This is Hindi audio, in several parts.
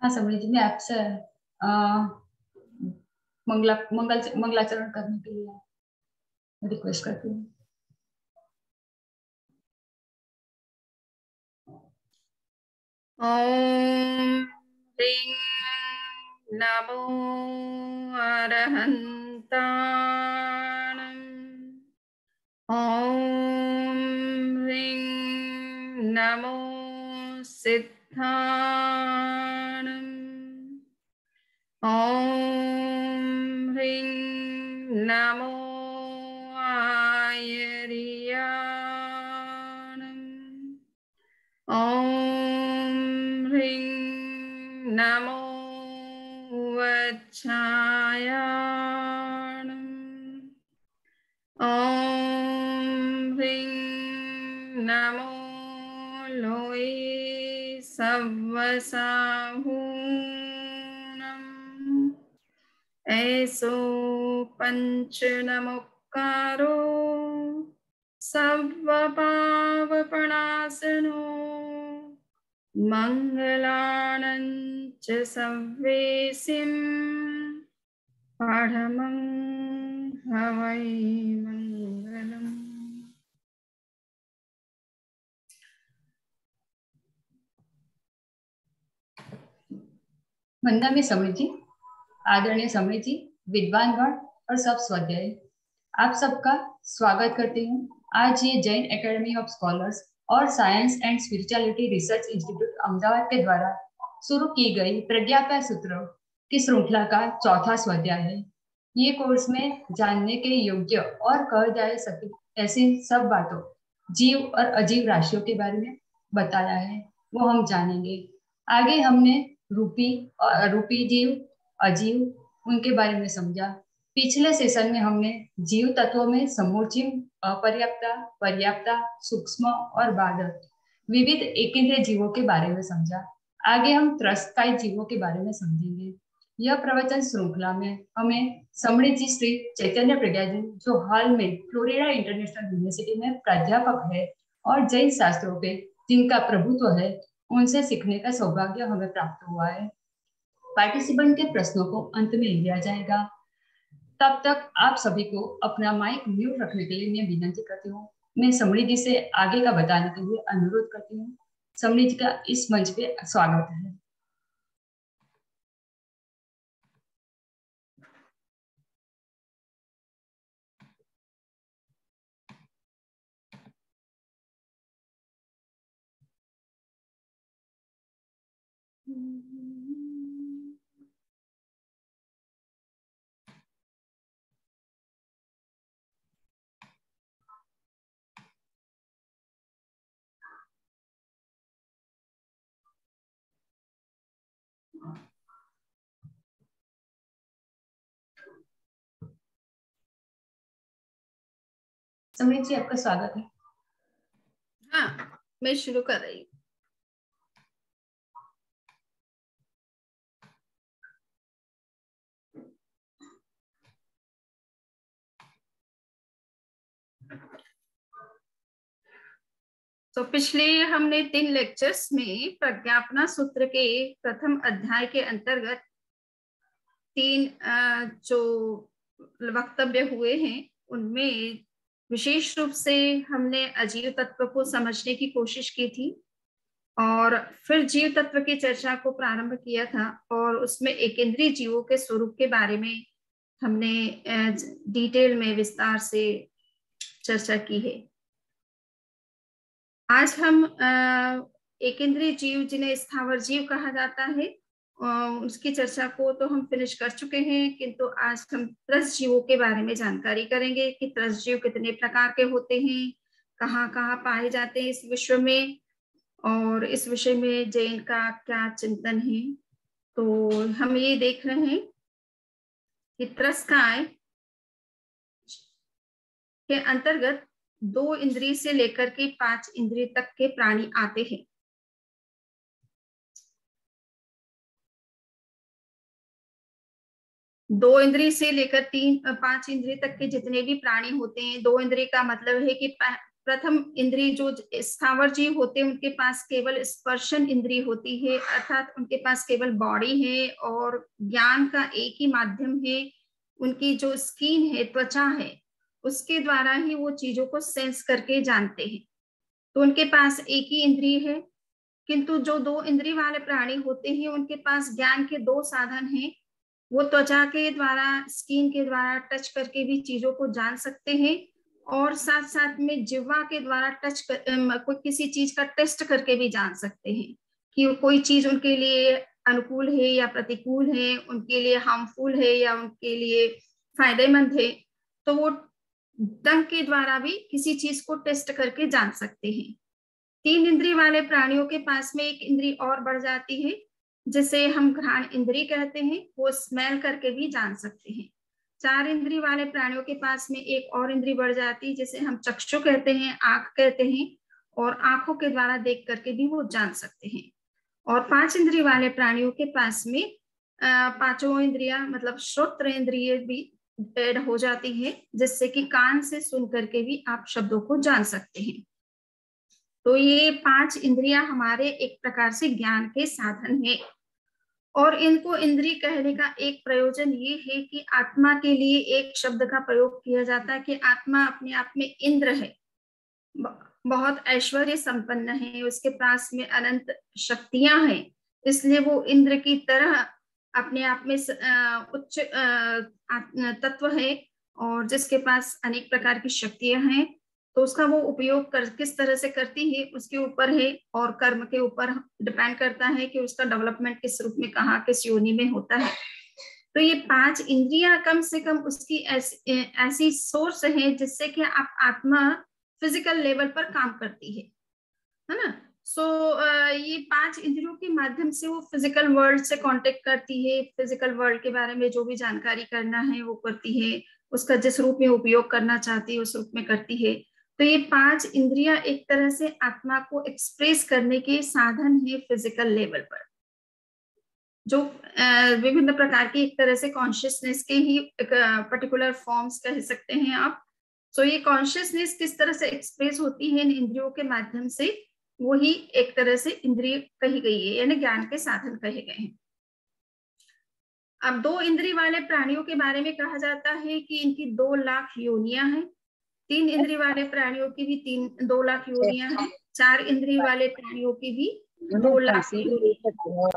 हाँ समझी जी, मैं आपसे मंगलाचरण करने के लिए रिक्वेस्ट करती हूँ। ओम ह्रीं नमो अरहन्ताणं। ओम ह्रीं नमो सिद्धाणं। ओम ह्रीं नमो आयर्याणं। ओम ह्रीं नमो वज्रायाणं। ओम ह्रीं नमो लोये सव्वसाहूणम्। ऐसो पंचनमुक्कारो सर्वपापप्रणाशनो मंगलानं च सव्वेसिं पाढमं हवै मंगलम्। वंदना में समृद्धि जी, आदरणीय समृद्धि जी, विद्वानगण और सब स्वाध्याय, आप सबका स्वागत करती हूँ। आज ये जैन एकेडमी ऑफ स्कॉलर्स और science and spirituality research institute Ahmedabad के द्वारा शुरू की गई प्रज्ञापाय सूत्रों की श्रृंखला का चौथा स्वाध्याय है। ये कोर्स में जानने के योग्य और कह जा सके ऐसी सब बातों, जीव और अजीव राशियों के बारे में बताया है, वो हम जानेंगे। आगे हमने रूपी जीव, अजीव, उनके बारे में समझा। पिछले सेशन में हमने जीव तत्वों में समूचिम, अपर्याप्ता, पर्याप्ता, सूक्ष्म और बाधक विविध एकेंद्रीय जीवों के बारे में समझा। आगे हम त्रस्तकाय जीवों के बारे में समझेंगे। यह प्रवचन श्रृंखला में हमें समृद्ध जी श्री चैतन्य प्रज्ञा जी, जो हाल में फ्लोरिडा इंटरनेशनल यूनिवर्सिटी में प्राध्यापक है और जैन शास्त्रों पे जिनका प्रभुत्व है, उनसे सीखने का सौभाग्य हमें प्राप्त हुआ है। पार्टिसिपेंट के प्रश्नों को अंत में लिया जाएगा। तब तक आप सभी को अपना माइक म्यूट रखने के लिए मैं विनती करती हूँ। मैं समृद्धि से आगे का बताने के लिए अनुरोध करती हूँ। समृद्धि का इस मंच पे स्वागत है। समृद्धि जी, आपका स्वागत है। हाँ, मैं शुरू कर रही हूँ। तो पिछले हमने 3 लेक्चर्स में प्रज्ञापना सूत्र के प्रथम अध्याय के अंतर्गत 3 जो वक्तव्य हुए हैं, उनमें विशेष रूप से हमने अजीव तत्व को समझने की कोशिश की थी और फिर जीव तत्व की चर्चा को प्रारंभ किया था और उसमें एकेंद्रीय जीवों के स्वरूप के बारे में हमने डिटेल में विस्तार से चर्चा की है। आज हम एकेंद्रीय जीव, जिन्हें स्थावर जीव कहा जाता है, उसकी चर्चा को तो हम फिनिश कर चुके हैं, किंतु आज हम त्रस्त जीवों के बारे में जानकारी करेंगे कि त्रस्त जीव कितने प्रकार के होते हैं, कहाँ कहाँ पाए जाते हैं इस विश्व में, और इस विषय में जैन का क्या चिंतन है। तो हम ये देख रहे हैं कि त्रस्काय के अंतर्गत 2 इंद्रिय से लेकर के 5 इंद्रिय तक के प्राणी आते हैं। दो इंद्रिय से लेकर 5 इंद्रिय तक के जितने भी प्राणी होते हैं, 2 इंद्रिय का मतलब है कि प्रथम इंद्रिय जो स्थावर जीव होते हैं उनके पास केवल स्पर्शन इंद्रिय होती है, अर्थात उनके पास केवल बॉडी है और ज्ञान का एक ही माध्यम है, उनकी जो स्किन है, त्वचा है, उसके द्वारा ही वो चीजों को सेंस करके जानते हैं। तो उनके पास एक ही इंद्रिय है। किंतु जो दो इंद्रिय वाले प्राणी होते हैं उनके पास ज्ञान के दो साधन हैं। वो त्वचा के द्वारा, स्किन के द्वारा टच करके भी चीजों को जान सकते हैं और साथ साथ में जिह्वा के द्वारा कोई किसी चीज का टेस्ट करके भी जान सकते हैं कि कोई चीज उनके लिए अनुकूल है या प्रतिकूल है, उनके लिए हार्मफुल है या उनके लिए फायदेमंद है। तो वो टंग के द्वारा भी किसी चीज को टेस्ट करके जान सकते हैं। तीन इंद्रिय वाले प्राणियों के पास में एक इंद्रिय और बढ़ जाती है जिसे हम घ्राण इंद्रिय कहते हैं, वो स्मेल करके भी जान सकते हैं। चार इंद्रिय वाले प्राणियों के पास में एक और इंद्रिय बढ़ जाती है जिसे हम चक्षु कहते हैं, आंख कहते हैं, और आंखों के द्वारा देख करके भी वो जान सकते हैं। और पांच इंद्रिय वाले प्राणियों के पास में पांचों इंद्रिया मतलब श्रोत्र इंद्रिय भी ऐड हो जाती है, जिससे कि कान से सुन करके भी आप शब्दों को जान सकते हैं। तो ये पांच इंद्रियां हमारे एक प्रकार से ज्ञान के साधन है। और इनको इंद्रिय कहने का एक प्रयोजन ये है कि आत्मा के लिए एक शब्द का प्रयोग किया जाता है कि आत्मा अपने आप में इंद्र है, बहुत ऐश्वर्य संपन्न है, उसके पास में अनंत शक्तियां हैं, इसलिए वो इंद्र की तरह अपने आप में उच्च तत्व है और जिसके पास अनेक प्रकार की शक्तियां हैं। तो उसका वो उपयोग किस तरह से करती है उसके ऊपर है और कर्म के ऊपर डिपेंड करता है कि उसका डेवलपमेंट किस रूप में कहाँ किस योनि में होता है। तो ये पांच इंद्रियां कम से कम उसकी ऐसी सोर्स है जिससे कि आप आत्मा फिजिकल लेवल पर काम करती है ना। सो ये पांच इंद्रियों के माध्यम से वो फिजिकल वर्ल्ड से कांटेक्ट करती है, फिजिकल वर्ल्ड के बारे में जो भी जानकारी करना है वो करती है, उसका जिस रूप में उपयोग करना चाहती है उस रूप में करती है। तो ये पांच इंद्रियां एक तरह से आत्मा को एक्सप्रेस करने के साधन है फिजिकल लेवल पर, जो विभिन्न प्रकार की एक तरह से कॉन्शियसनेस के ही पर्टिकुलर फॉर्म्स कह सकते हैं आप। सो ये कॉन्शियसनेस किस तरह से एक्सप्रेस होती है इन इंद्रियों के माध्यम से, वही एक तरह से इंद्रिय कही गई है, यानी ज्ञान के साधन कहे गए हैं। अब दो इंद्रिय वाले प्राणियों के बारे में कहा जाता है कि इनकी 2 लाख योनियां हैं। तीन इंद्रिय वाले प्राणियों की भी 2 लाख योनियां हैं। चार इंद्रिय वाले प्राणियों की भी 2 लाख योनियां।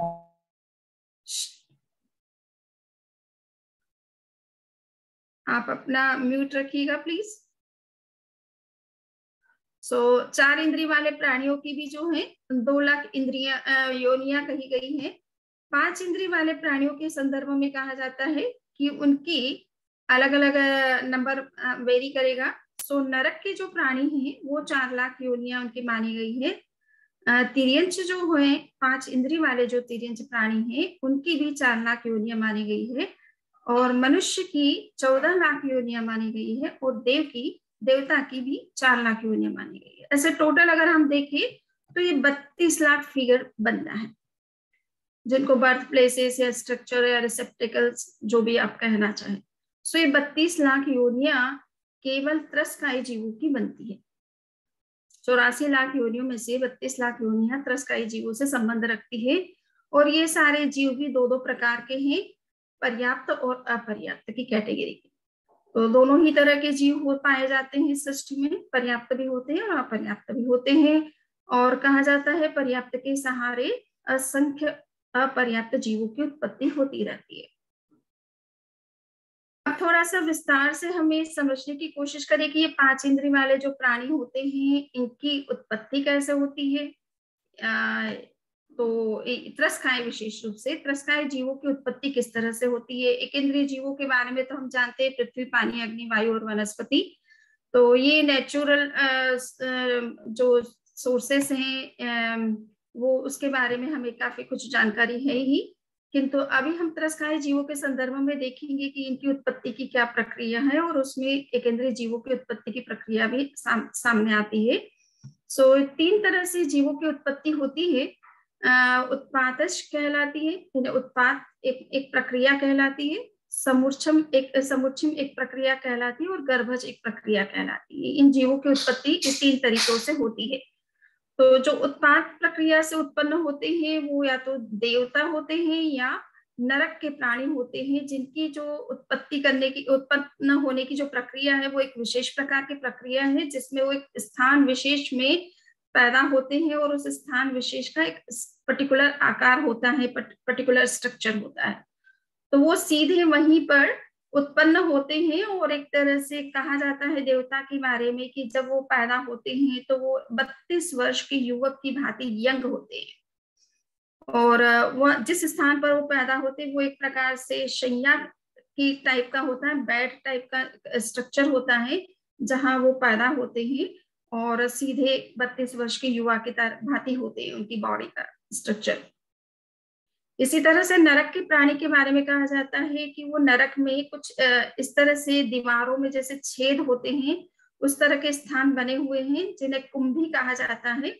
आप अपना म्यूट रखिएगा प्लीज। चार इंद्रिय वाले प्राणियों की भी जो है 2 लाख इंद्रिया योनियां कही गई है। 5 इंद्रिय वाले प्राणियों के संदर्भ में कहा जाता है कि उनकी अलग अलग नंबर वेरी करेगा। नरक के जो प्राणी हैं वो 4 लाख योनियां उनकी मानी गई है। तिर्यंच जो हुए 5 इंद्रिय वाले जो तिर्यंच प्राणी हैं उनकी भी 4 लाख योनियां मानी गई है। और मनुष्य की 14 लाख योनियां मानी गई है और देवता की भी 4 लाख योनियां मानी गई है। ऐसे टोटल अगर हम देखें तो ये 32 लाख फिगर बनता है, जिनको बर्थ प्लेसेस या स्ट्रक्चर या रिसेप्टिकल्स जो भी आप कहना चाहें। ये 32 लाख योनियां केवल त्रस्काई जीवों की बनती है। 84 लाख योनियों में से 32 लाख योनियां त्रस्काई जीवों से संबंध रखती है। और ये सारे जीव भी 2-2 प्रकार के हैं, पर्याप्त और अपर्याप्त की कैटेगरी के। तो दोनों ही तरह के जीव हो पाए जाते हैं इस सृष्टि में, पर्याप्त भी होते हैं और अपर्याप्त भी होते हैं। और कहा जाता है पर्याप्त के सहारे असंख्य अपर्याप्त जीवों की उत्पत्ति होती रहती है। अब थोड़ा सा विस्तार से हमें समझने की कोशिश करें कि ये 5 इंद्रिय वाले जो प्राणी होते हैं इनकी उत्पत्ति कैसे होती है। तो त्रस्काय, विशेष रूप से त्रस्काय जीवों की उत्पत्ति किस तरह से होती है। एक इंद्रिय जीवों के बारे में तो हम जानते हैं, पृथ्वी, पानी, अग्नि, वायु और वनस्पति। तो ये नेचुरल जो सोर्सेस हैं वो उसके बारे में हमें काफी कुछ जानकारी है ही। किंतु अभी हम त्रस्काय जीवों के संदर्भ में देखेंगे कि इनकी उत्पत्ति की क्या प्रक्रिया है और उसमें एक इंद्रिय जीवों की उत्पत्ति की प्रक्रिया भी सामने आती है। 3 तरह से जीवों की उत्पत्ति होती है। उत्पादश कहलाती है, उत्पाद एक प्रक्रिया कहलाती है। समुच्चम एक प्रक्रिया कहलाती है और गर्भज एक प्रक्रिया कहलाती है। इन जीवों की उत्पत्ति इस 3 तरीकों से होती है। तो जो उत्पाद प्रक्रिया से उत्पन्न होते हैं वो या तो देवता होते हैं या नरक के प्राणी होते हैं, जिनकी जो उत्पन्न होने की जो प्रक्रिया है वो एक विशेष प्रकार की प्रक्रिया है, जिसमें वो एक स्थान विशेष में पैदा होते हैं और उस स्थान विशेष का एक पर्टिकुलर आकार होता है, पर्टिकुलर स्ट्रक्चर होता है। तो वो सीधे वहीं पर उत्पन्न होते हैं और एक तरह से कहा जाता है देवता के बारे में कि जब वो पैदा होते हैं तो वो 32 वर्ष के युवक की भांति यंग होते हैं। और वह जिस स्थान पर वो पैदा होते हैं वो एक प्रकार से शैया की टाइप का होता है, बेड टाइप का स्ट्रक्चर होता है जहां वो पैदा होते हैं और सीधे 32 वर्ष के युवा की भांति होते हैं उनकी बॉडी का स्ट्रक्चर। इसी तरह से नरक के प्राणी के बारे में कहा जाता है कि वो नरक में कुछ इस तरह से दीवारों में जैसे छेद होते हैं, उस तरह के स्थान बने हुए हैं जिन्हें कुंभी कहा जाता है।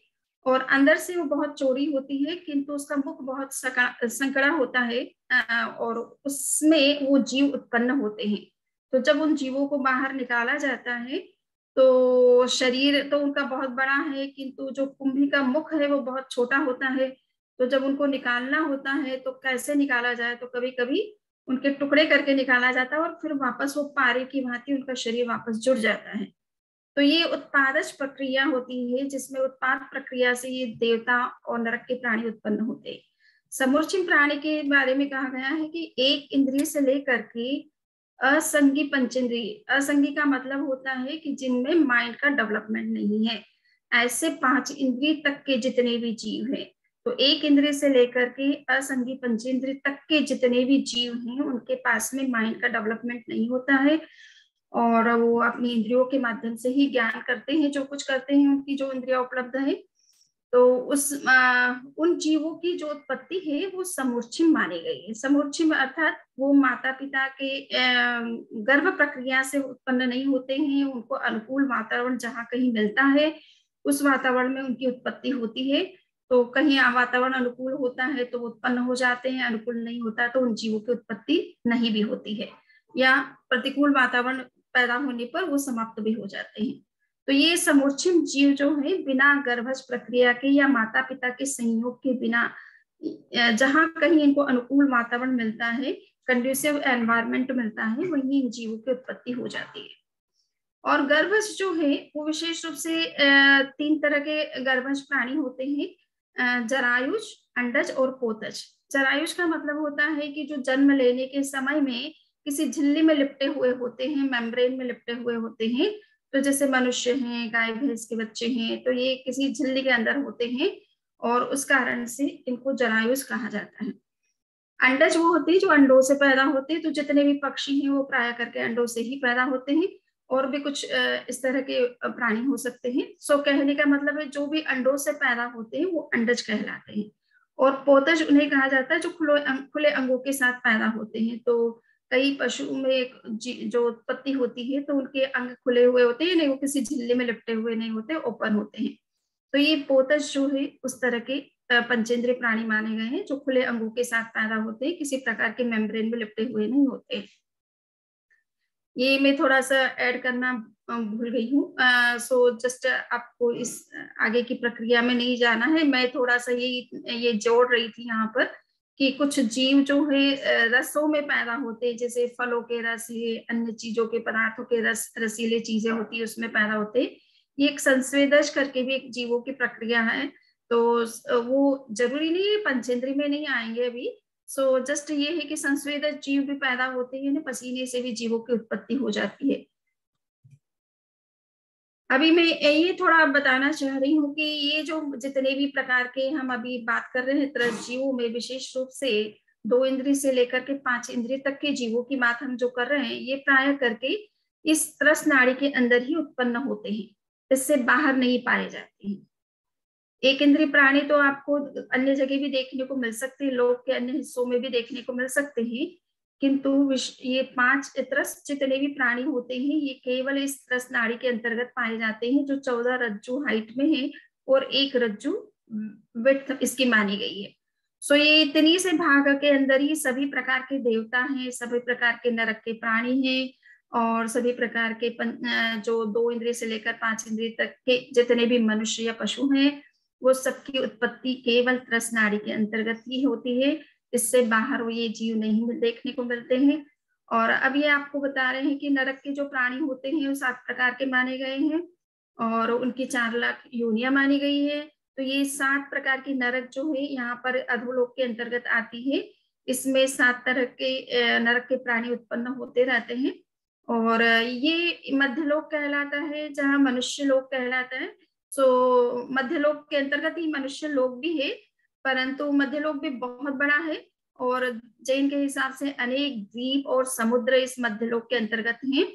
और अंदर से वो बहुत चौड़ी होती है किंतु उसका मुख बहुत संकड़ा होता है और उसमें वो जीव उत्पन्न होते हैं। तो जब उन जीवों को बाहर निकाला जाता है तो शरीर तो उनका बहुत बड़ा है किंतु जो कुंभी का मुख है वो बहुत छोटा होता है। तो जब उनको निकालना होता है तो कैसे निकाला जाए, तो कभी कभी उनके टुकड़े करके निकाला जाता है और फिर वापस वो पारे की भांति उनका शरीर वापस जुड़ जाता है। तो ये उत्पादज प्रक्रिया होती है जिसमें उत्पाद प्रक्रिया से ये देवता और नरक के प्राणी उत्पन्न होते हैं। समूर्चिम प्राणी के बारे में कहा गया है कि एक इंद्रिय से लेकर के असंगी पंचेंद्रिय, असंगी का मतलब होता है कि जिनमें माइंड का डेवलपमेंट नहीं है, ऐसे 5 इंद्रिय तक के जितने भी जीव हैं, तो एक इंद्रिय से लेकर के असंगी पंचेंद्रिय तक के जितने भी जीव हैं उनके पास में माइंड का डेवलपमेंट नहीं होता है और वो अपनी इंद्रियों के माध्यम से ही ज्ञान करते हैं, जो कुछ करते हैं उनकी जो इंद्रिया उपलब्ध है। तो उन जीवों की जो उत्पत्ति है वो समूर्छिम मानी गई है। समूर्छिम अर्थात वो माता पिता के गर्भ प्रक्रिया से उत्पन्न नहीं होते हैं, उनको अनुकूल वातावरण जहाँ कहीं मिलता है उस वातावरण में उनकी उत्पत्ति होती है। तो कहीं वातावरण अनुकूल होता है तो वो उत्पन्न हो जाते हैं, अनुकूल नहीं होता तो उन जीवों की उत्पत्ति नहीं भी होती है, या प्रतिकूल वातावरण पैदा होने पर वो समाप्त भी हो जाते हैं। तो ये समूर्छिम जीव जो है बिना गर्भज प्रक्रिया के या माता पिता के संयोग के बिना जहां कहीं इनको अनुकूल वातावरण मिलता है, कंड्यूसिव एनवायरमेंट मिलता है, वहीं इन जीवों की उत्पत्ति हो जाती है। और गर्भज जो है वो विशेष रूप से 3 तरह के गर्भज प्राणी होते हैं, जरायुज, अंडज और पोतज। जरायुज का मतलब होता है कि जो जन्म लेने के समय में किसी झिल्ली में लिपटे हुए होते हैं, मेम्ब्रेन में लिपटे हुए होते हैं। तो जैसे मनुष्य हैं, गाय भैंस के बच्चे हैं, तो ये किसी झिल्ली के अंदर होते हैं और उस कारण से इनको जरायुज कहा जाता है। अंडज वो होती है जो अंडों से पैदा होते हैं, तो जितने भी पक्षी हैं वो प्राय करके अंडों से ही पैदा होते हैं और भी कुछ इस तरह के प्राणी हो सकते हैं। सो कहने का मतलब है जो भी अंडों से पैदा होते हैं वो अंडज कहलाते हैं। और पोतज उन्हें कहा जाता है जो खुले अंगों के साथ पैदा होते हैं। तो कई पशु में जो उत्पत्ति होती है तो उनके अंग खुले हुए होते हैं, नहीं वो किसी झिल्ली में लिपटे हुए नहीं होते, ओपन होते हैं। तो ये पोतज जो है उस तरह के पंचेंद्रिय प्राणी माने गए हैं जो खुले अंगों के साथ पैदा होते हैं, किसी प्रकार के मेम्ब्रेन में लिपटे हुए नहीं होते। ये मैं थोड़ा सा ऐड करना भूल गई हूँ। सो जस्ट आपको इस आगे की प्रक्रिया में नहीं जाना है, मैं थोड़ा सा ये जोड़ रही थी यहाँ पर कि कुछ जीव जो है रसों में पैदा होते हैं, जैसे फलों के रस है, अन्य चीजों के पदार्थों के रस, रसीले चीजें होती है उसमें पैदा होते हैं। ये एक संस्वेदज करके भी एक जीवों की प्रक्रिया है। तो वो जरूरी नहीं है, पंचेंद्रिय में नहीं आएंगे अभी। सो जस्ट ये है कि संस्वेदज जीव भी पैदा होते हैं, पसीने से भी जीवों की उत्पत्ति हो जाती है। अभी मैं ये थोड़ा बताना चाह रही हूँ कि ये जो जितने भी प्रकार के हम अभी बात कर रहे हैं त्रस जीवों में, विशेष रूप से 2 इंद्रिय से लेकर के 5 इंद्रिय तक के जीवों की बात हम जो कर रहे हैं, ये प्राय करके इस त्रस नाड़ी के अंदर ही उत्पन्न होते हैं, इससे बाहर नहीं पाए जाते हैं। एक इंद्रिय प्राणी तो आपको अन्य जगह भी देखने को मिल सकते हैं, लोक के अन्य हिस्सों में भी देखने को मिल सकते हैं, किंतु ये 5 त्रस जितने भी प्राणी होते हैं ये केवल इस त्रस नाड़ी के अंतर्गत पाए जाते हैं, जो 14 रज्जु हाइट में है और 1 रज्जु विड्थ इसकी मानी गई है। सो ये इतनी से भाग के अंदर ही सभी प्रकार के देवता हैं, सभी प्रकार के नरक के प्राणी हैं, और सभी प्रकार के जो 2 इंद्रिय से लेकर 5 इंद्रिय तक के जितने भी मनुष्य या पशु हैं, वो सबकी उत्पत्ति केवल त्रस नाड़ी के अंतर्गत ही होती है। इससे बाहर वो ये जीव नहीं देखने को मिलते हैं। और अब ये आपको बता रहे हैं कि नरक के जो प्राणी होते हैं वो 7 प्रकार के माने गए हैं, और उनकी 4 लाख योनियां मानी गई है। तो ये 7 प्रकार की नरक जो है यहाँ पर अधोलोक के अंतर्गत आती है। इसमें 7 तरह के नरक के प्राणी उत्पन्न होते रहते हैं। और ये मध्यलोक कहलाता है, जहाँ मनुष्य लोक कहलाता है। सो मध्यलोक के अंतर्गत ही मनुष्य लोक भी है, परंतु मध्यलोक भी बहुत बड़ा है, और जैन के हिसाब से अनेक द्वीप और समुद्र इस मध्यलोक के अंतर्गत हैं।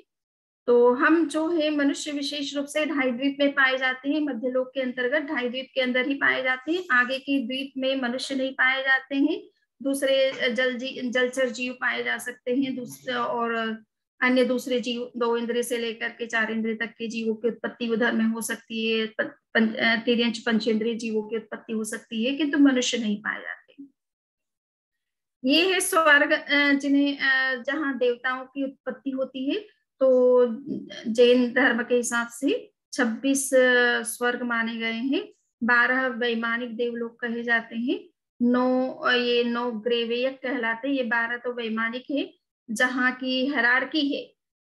तो हम जो है मनुष्य विशेष रूप से 2.5 द्वीप में पाए जाते हैं, मध्यलोक के अंतर्गत 2.5 द्वीप के अंदर ही पाए जाते हैं। आगे के द्वीप में मनुष्य नहीं पाए जाते हैं, दूसरे जलचर जीव पाए जा सकते हैं, दूसरे और अन्य दूसरे जीव 2 इंद्रिय से लेकर के 4 इंद्रिय तक के जीवों की उत्पत्ति उधर में हो सकती है। तिर्यंच पंचेंद्रिय जीवों की उत्पत्ति हो सकती है, किंतु मनुष्य नहीं पाए जाते। ये है स्वर्ग, जिन्हें जहाँ देवताओं की उत्पत्ति होती है। तो जैन धर्म के हिसाब से 26 स्वर्ग माने गए हैं, 12 वैमानिक देवलोक कहे जाते हैं, 9 ग्रेवेयक कहलाते हैं। ये 12 तो वैमानिक है, जहाँ की हेरारकी है।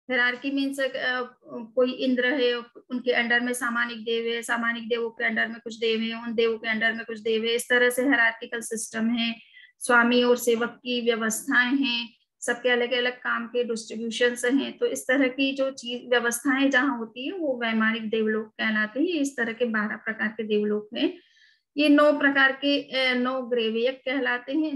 हेरारकी मीन्स कोई इंद्र है, उनके अंडर में सामानिक देव है, सामानिक देवों के अंडर में कुछ देव है, उन देवों के अंडर में कुछ देव है। इस तरह से हेरार्किकल सिस्टम है। स्वामी और सेवक की व्यवस्थाएं हैं, सबके अलग अलग काम के डिस्ट्रीब्यूशन हैं। तो इस तरह की जो चीज व्यवस्थाएं जहाँ होती है वो वैमानिक देवलोक कहलाते हैं। इस तरह के 12 प्रकार के देवलोक हैं। ये 9 प्रकार के 9 ग्रेवेयक कहलाते हैं।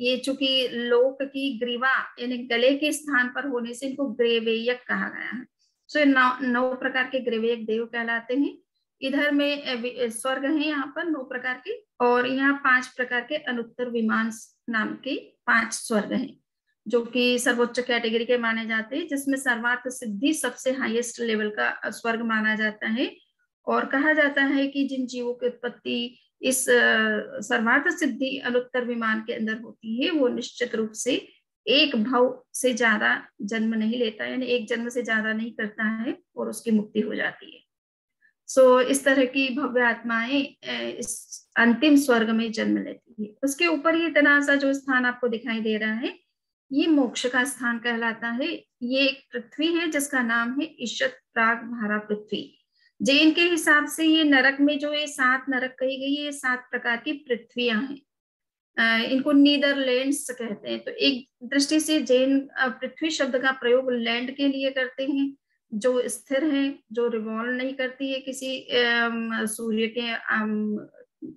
ये चूंकि लोक की ग्रीवा यानी गले के स्थान पर होने से इनको ग्रेवेयक कहा गया है। सो 9 प्रकार के ग्रेवेयक देव कहलाते हैं। इधर में स्वर्ग है यहाँ पर 9 प्रकार के, और यहाँ 5 प्रकार के अनुत्तर विमान नाम के 5 स्वर्ग हैं, जो कि सर्वोच्च कैटेगरी के माने जाते हैं, जिसमें सर्वार्थ सिद्धि सबसे हाईएस्ट लेवल का स्वर्ग माना जाता है। और कहा जाता है कि जिन जीवों की उत्पत्ति इस सर्वार्थ सिद्धि अनुत्तर विमान के अंदर होती है, वो निश्चित रूप से एक भव से ज्यादा जन्म नहीं लेता, यानी एक जन्म से ज्यादा नहीं करता है, और उसकी मुक्ति हो जाती है। सो इस तरह की भव्य आत्माएं इस अंतिम स्वर्ग में जन्म लेती है। उसके ऊपर ये इतना सा जो स्थान आपको दिखाई दे रहा है, ये मोक्ष का स्थान कहलाता है। ये एक पृथ्वी है जिसका नाम है ईशत प्राग भारा पृथ्वी। जैन के हिसाब से ये नरक में जो ये 7 नरक कही गई है, ये 7 प्रकार की पृथ्वियां हैं। इनको नीदरलैंड्स कहते हैं। तो एक दृष्टि से जैन पृथ्वी शब्द का प्रयोग लैंड के लिए करते हैं, जो स्थिर है, जो रिवॉल्व नहीं करती है, किसी सूर्य के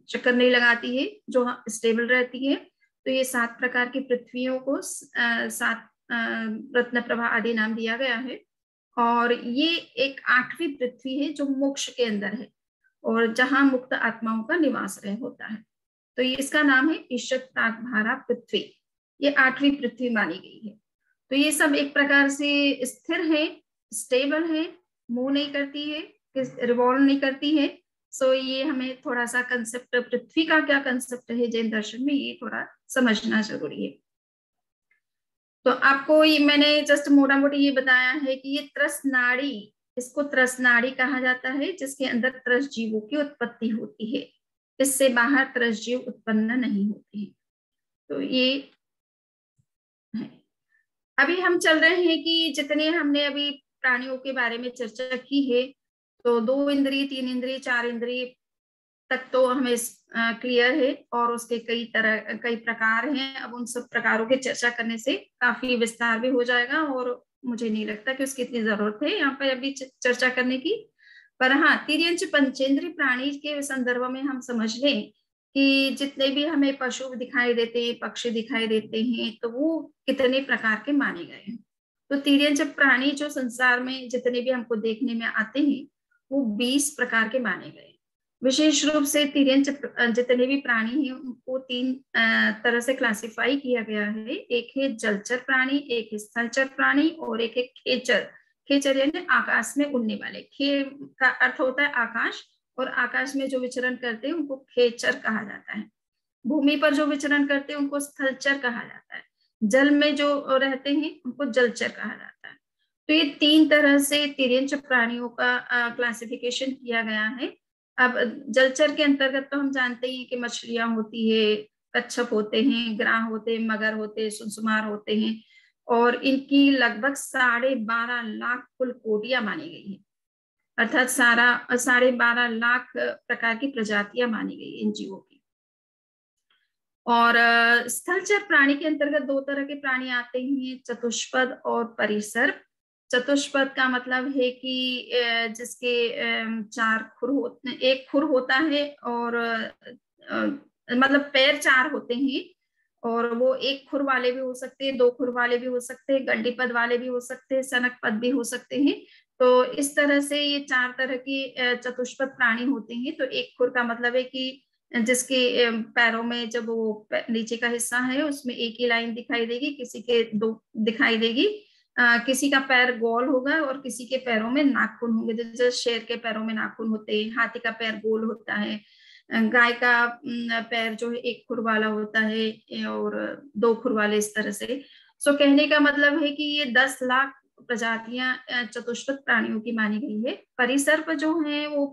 चक्कर नहीं लगाती है, जो स्टेबल रहती है। तो ये 7 प्रकार की पृथ्वियों को 7 रत्न प्रभा आदि नाम दिया गया है। और ये एक 8वीं पृथ्वी है जो मोक्ष के अंदर है, और जहां मुक्त आत्माओं का निवास रह होता है। तो ये इसका नाम है ईशत प्राग भारा पृथ्वी। ये 8वीं पृथ्वी मानी गई है। तो ये सब एक प्रकार से स्थिर है, स्टेबल है, मूव नहीं करती है, रिवॉल्व नहीं करती है। सो ये हमें थोड़ा सा कंसेप्ट पृथ्वी का क्या कंसेप्ट है जैन दर्शन में, ये थोड़ा समझना जरूरी है। तो आपको ये मैंने जस्ट मोटा मोटी ये बताया है कि ये त्रस नाड़ी, इसको त्रस नाड़ी कहा जाता है, जिसके अंदर त्रस जीवों की उत्पत्ति होती है। इससे बाहर त्रस जीव उत्पन्न नहीं होते हैं। तो ये है। अभी हम चल रहे हैं कि जितने हमने अभी प्राणियों के बारे में चर्चा की है, तो 2 इंद्रिय, 3 इंद्रिय, 4 इंद्रिय तक तो हमें क्लियर है, और उसके कई प्रकार हैं। अब उन सब प्रकारों की चर्चा करने से काफी विस्तार भी हो जाएगा, और मुझे नहीं लगता कि उसकी इतनी जरूरत है यहाँ पर अभी चर्चा करने की। पर हाँ, तिर्यंच पंचेंद्रिय प्राणी के संदर्भ में हम समझ लें कि जितने भी हमें पशु दिखाई देते हैं, पक्षी दिखाई देते हैं, तो वो कितने प्रकार के माने गए हैं। तो तिर्यंच प्राणी जो संसार में जितने भी हमको देखने में आते हैं, वो 20 प्रकार के माने गए। विशेष रूप से तिर्यंच जितने भी प्राणी हैं उनको 3 तरह से क्लासिफाई किया गया है। एक है जलचर प्राणी, एक है स्थलचर प्राणी, और एक है खेचर। खेचर यानी आकाश में उड़ने वाले। खे का अर्थ होता है आकाश, और आकाश में जो विचरण करते हैं उनको खेचर कहा जाता है। भूमि पर जो विचरण करते हैं उनको स्थलचर कहा जाता है, जल में जो रहते हैं उनको जलचर कहा जाता है। तो ये 3 तरह से तिर्यंच प्राणियों का क्लासिफिकेशन किया गया है। अब जलचर के अंतर्गत तो हम जानते हैं कि मछलियां होती है, कच्छप होते हैं, ग्राह होते हैं, मगर होते हैं, सुनसुमार होते हैं, और इनकी लगभग 12.5 लाख कुल कोटियां मानी गई है, अर्थात 12.5 लाख प्रकार की प्रजातियां मानी गई इन जीवों की। और स्थलचर प्राणी के अंतर्गत 2 तरह के प्राणी आते हैं, चतुष्पद और परिसर्प। चतुष्पद का मतलब है कि जिसके 4 खुर होते, एक खुर होता है, और मतलब पैर 4 होते हैं, और वो एक खुर वाले भी हो सकते हैं, 2 खुर वाले भी हो सकते हैं, गंडीपद वाले भी हो सकते हैं, सनक पद भी हो सकते हैं। तो इस तरह से ये 4 तरह की चतुष्पद प्राणी होते हैं। तो एक खुर का मतलब है कि जिसके पैरों में जब वो नीचे का हिस्सा है उसमें एक ही लाइन दिखाई देगी, किसी के 2 दिखाई देगी, किसी का पैर गोल होगा और किसी के पैरों में नाखून होंगे, जैसे शेर के पैरों में नाखून होते हैं, हाथी का पैर गोल होता है, गाय का पैर जो है एक खुर वाला होता है और 2 खुर वाले, इस तरह से। सो कहने का मतलब है कि ये 10 लाख प्रजातियां चतुष्पद प्राणियों की मानी गई है। परिसर्प जो है वो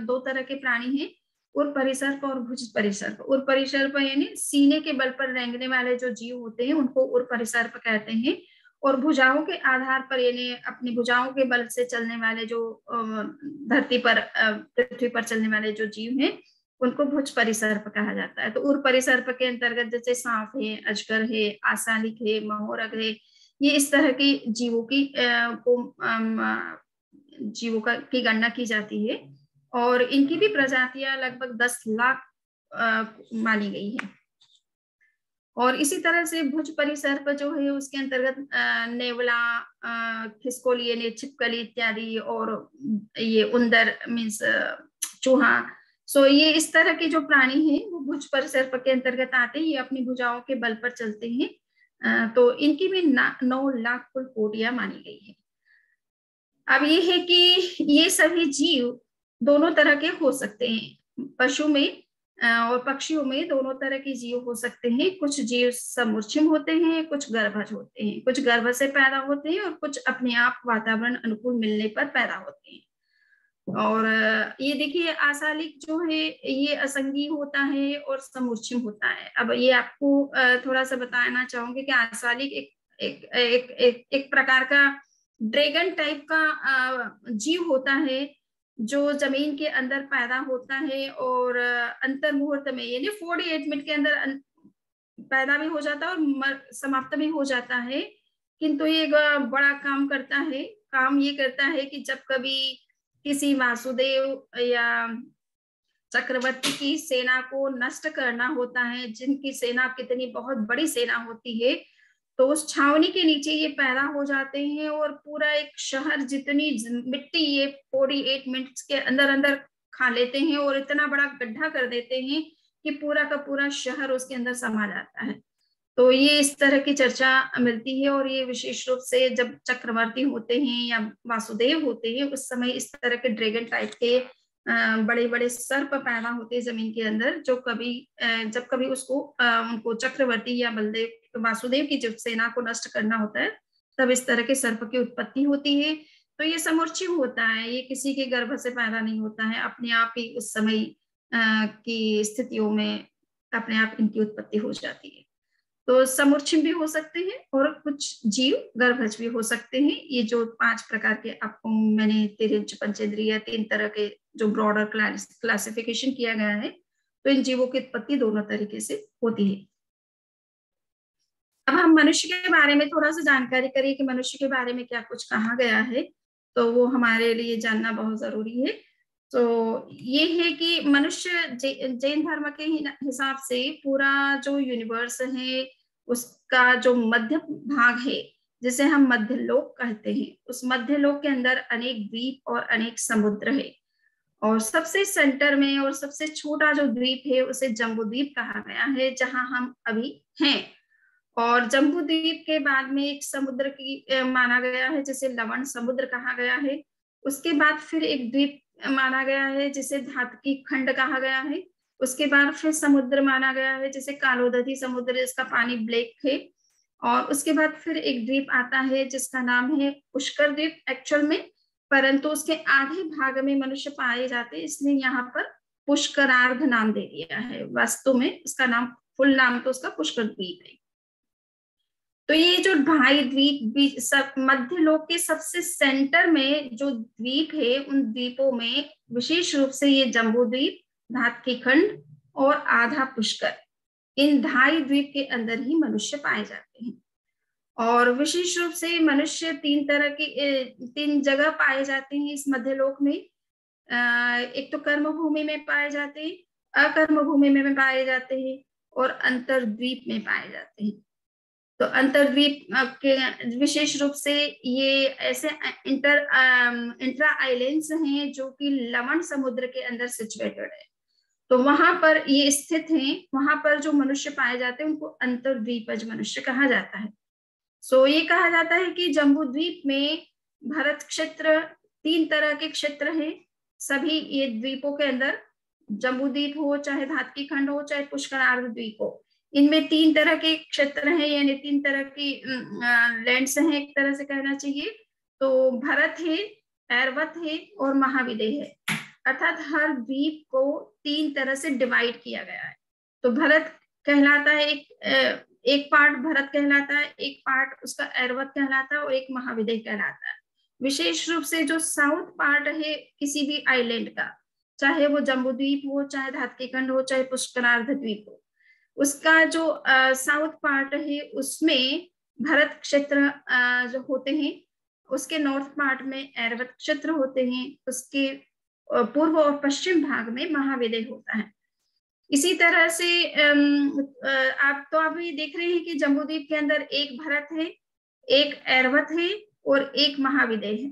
2 तरह के प्राणी हैं, उर परिसर्प और भुज परिसर्प। उर परिसर्प यानी सीने के बल पर रेंगने वाले जो जीव होते हैं उनको उर परिसर्प कहते हैं, और भुजाओं के आधार पर यानी अपनी भुजाओं के बल से चलने वाले जो धरती पर पृथ्वी पर चलने वाले जो जीव हैं उनको भुज परिसर्प कहा जाता है। तो उर परिसर्प के अंतर्गत जैसे सांप है, अजगर है, आसालिक है, महोरग है, ये इस तरह की जीवों की जीवों की गणना की जाती है, और इनकी भी प्रजातियां लगभग 10 लाख मानी गई है। और इसी तरह से भुज परिसर्प जो है उसके अंतर्गत नेवला, खिसकोली यानी छिपकली इत्यादि, और ये उंदर मीन्स चूहा। सो ये इस तरह के जो प्राणी हैं वो भुज परिसर्प के अंतर्गत आते हैं, ये अपनी भुजाओं के बल पर चलते हैं। तो इनकी भी 9 लाख कुल कोटियां मानी गई है। अब ये है कि ये सभी जीव दोनों तरह के हो सकते हैं, पशु में और पक्षियों में दोनों तरह के जीव हो सकते हैं। कुछ जीव समूर्छिम होते हैं, कुछ गर्भज होते हैं, कुछ गर्भ से पैदा होते हैं और कुछ अपने आप वातावरण अनुकूल मिलने पर पैदा होते हैं। और ये देखिए आसालिक जो है ये असंगी होता है और समूर्छिम होता है। अब ये आपको थोड़ा सा बताना चाहूंगी कि आसालिक एक प्रकार का ड्रैगन टाइप का जीव होता है जो जमीन के अंदर पैदा होता है, और अंतर मुहूर्त में यानी 48 मिनट के अंदर पैदा भी हो जाता है और समाप्त भी हो जाता है। किंतु ये बड़ा काम करता है। काम ये करता है कि जब कभी किसी वासुदेव या चक्रवर्ती की सेना को नष्ट करना होता है, जिनकी सेना कितनी बहुत बड़ी सेना होती है, तो उस छावनी के नीचे ये पैदा हो जाते हैं और पूरा एक शहर जितनी मिट्टी ये 48 मिनट्स के अंदर अंदर खा लेते हैं और इतना बड़ा गड्ढा कर देते हैं कि पूरा का पूरा शहर उसके अंदर समा जाता है। तो ये इस तरह की चर्चा मिलती है, और ये विशेष रूप से जब चक्रवर्ती होते हैं या वासुदेव होते हैं उस समय इस तरह के ड्रैगन टाइप के बड़े बड़े सर्प पैदा होते हैं जमीन के अंदर, जो कभी जब कभी उसको उनको चक्रवर्ती या बलदेव वासुदेव की जब सेना को नष्ट करना होता है तब इस तरह के सर्प की उत्पत्ति होती है। तो ये समूर्छिम होता है, ये किसी के गर्भ से पैदा नहीं होता है, अपने आप ही उस समय की स्थितियों में अपने आप इनकी उत्पत्ति हो जाती है। तो समूर्छिम भी हो सकते हैं और कुछ जीव गर्भज भी हो सकते हैं। ये जो 5 प्रकार के आपको मैंने तिर्यंच पंचेंद्रिय 3 तरह के जो ब्रॉडर क्लासिफिकेशन किया गया है, तो इन जीवों की उत्पत्ति दोनों तरीके से होती है। अब हम मनुष्य के बारे में थोड़ा सा जानकारी करिए कि मनुष्य के बारे में क्या कुछ कहा गया है, तो वो हमारे लिए जानना बहुत जरूरी है। तो ये है कि मनुष्य जैन धर्म के हिसाब से पूरा जो यूनिवर्स है उसका जो मध्य भाग है जिसे हम मध्य लोक कहते हैं, उस मध्य लोक के अंदर अनेक द्वीप और अनेक समुद्र है, और सबसे सेंटर में और सबसे छोटा जो द्वीप है उसे जम्बू द्वीप कहा गया है, जहां हम अभी हैं। और जम्बू द्वीप के बाद में एक समुद्र की माना गया है जिसे लवण समुद्र कहा गया है। उसके बाद फिर एक द्वीप माना गया है जिसे धातुकी खंड कहा गया है। उसके बाद फिर समुद्र माना गया है, जैसे कालोदधी समुद्र, इसका पानी ब्लैक है। और उसके बाद फिर एक द्वीप आता है जिसका नाम है पुष्कर द्वीप एक्चुअल में, परंतु उसके आधे भाग में मनुष्य पाए जाते हैं, इसलिए यहाँ पर पुष्करार्ध नाम दे दिया है। वास्तव में इसका नाम, फुल नाम तो उसका पुष्कर द्वीप है। तो ये जो ढाई द्वीप सब मध्य लोक के सबसे सेंटर में जो द्वीप है, उन द्वीपों में विशेष रूप से ये जम्बू द्वीप, धात्की खंड और आधा पुष्कर, इन ढाई द्वीप के अंदर ही मनुष्य पाए जाते हैं। और विशेष रूप से मनुष्य तीन जगह पाए जाते हैं इस मध्यलोक में। एक तो कर्म भूमि में पाए जाते हैं, अकर्म भूमि में पाए जाते हैं और अंतर्द्वीप में पाए जाते हैं। तो अंतर्द्वीप के विशेष रूप से ये ऐसे इंट्रा आइलैंड्स हैं जो कि लवण समुद्र के अंदर सिचुएटेड है, तो वहां पर ये स्थित हैं। वहां पर जो मनुष्य पाए जाते हैं उनको अंतर्द्वीपज मनुष्य कहा जाता है। सो ये कहा जाता है कि जम्बू द्वीप में भरत क्षेत्र, 3 तरह के क्षेत्र हैं सभी ये द्वीपों के अंदर, जम्बू द्वीप हो, चाहे धात्की खंड हो, चाहे पुष्करार्ध द्वीप हो, इनमें 3 तरह के क्षेत्र हैं, यानी 3 तरह की लैंड्स हैं एक तरह से कहना चाहिए। तो भरत है, ऐरावत है और महाविदय है, अर्थात हर द्वीप को 3 तरह से डिवाइड किया गया है। तो भरत कहलाता है, एक पार्ट भरत कहलाता है, एक पार्ट उसका ऐरावत कहलाता है और एक महाविदय कहलाता है। विशेष रूप से जो साउथ पार्ट है किसी भी आइलैंड का, चाहे वो जम्बू द्वीप हो, चाहे धात्की खंड हो, चाहे पुष्करार्ध द्वीप हो, उसका जो साउथ पार्ट है उसमें भरत क्षेत्र जो होते हैं, उसके नॉर्थ पार्ट में ऐरावत क्षेत्र होते हैं, उसके पूर्व और पश्चिम भाग में महाविदय होता है। इसी तरह से आप अभी देख रहे हैं कि जम्बूद्वीप के अंदर एक भरत है, एक ऐरावत है और एक महाविदय है।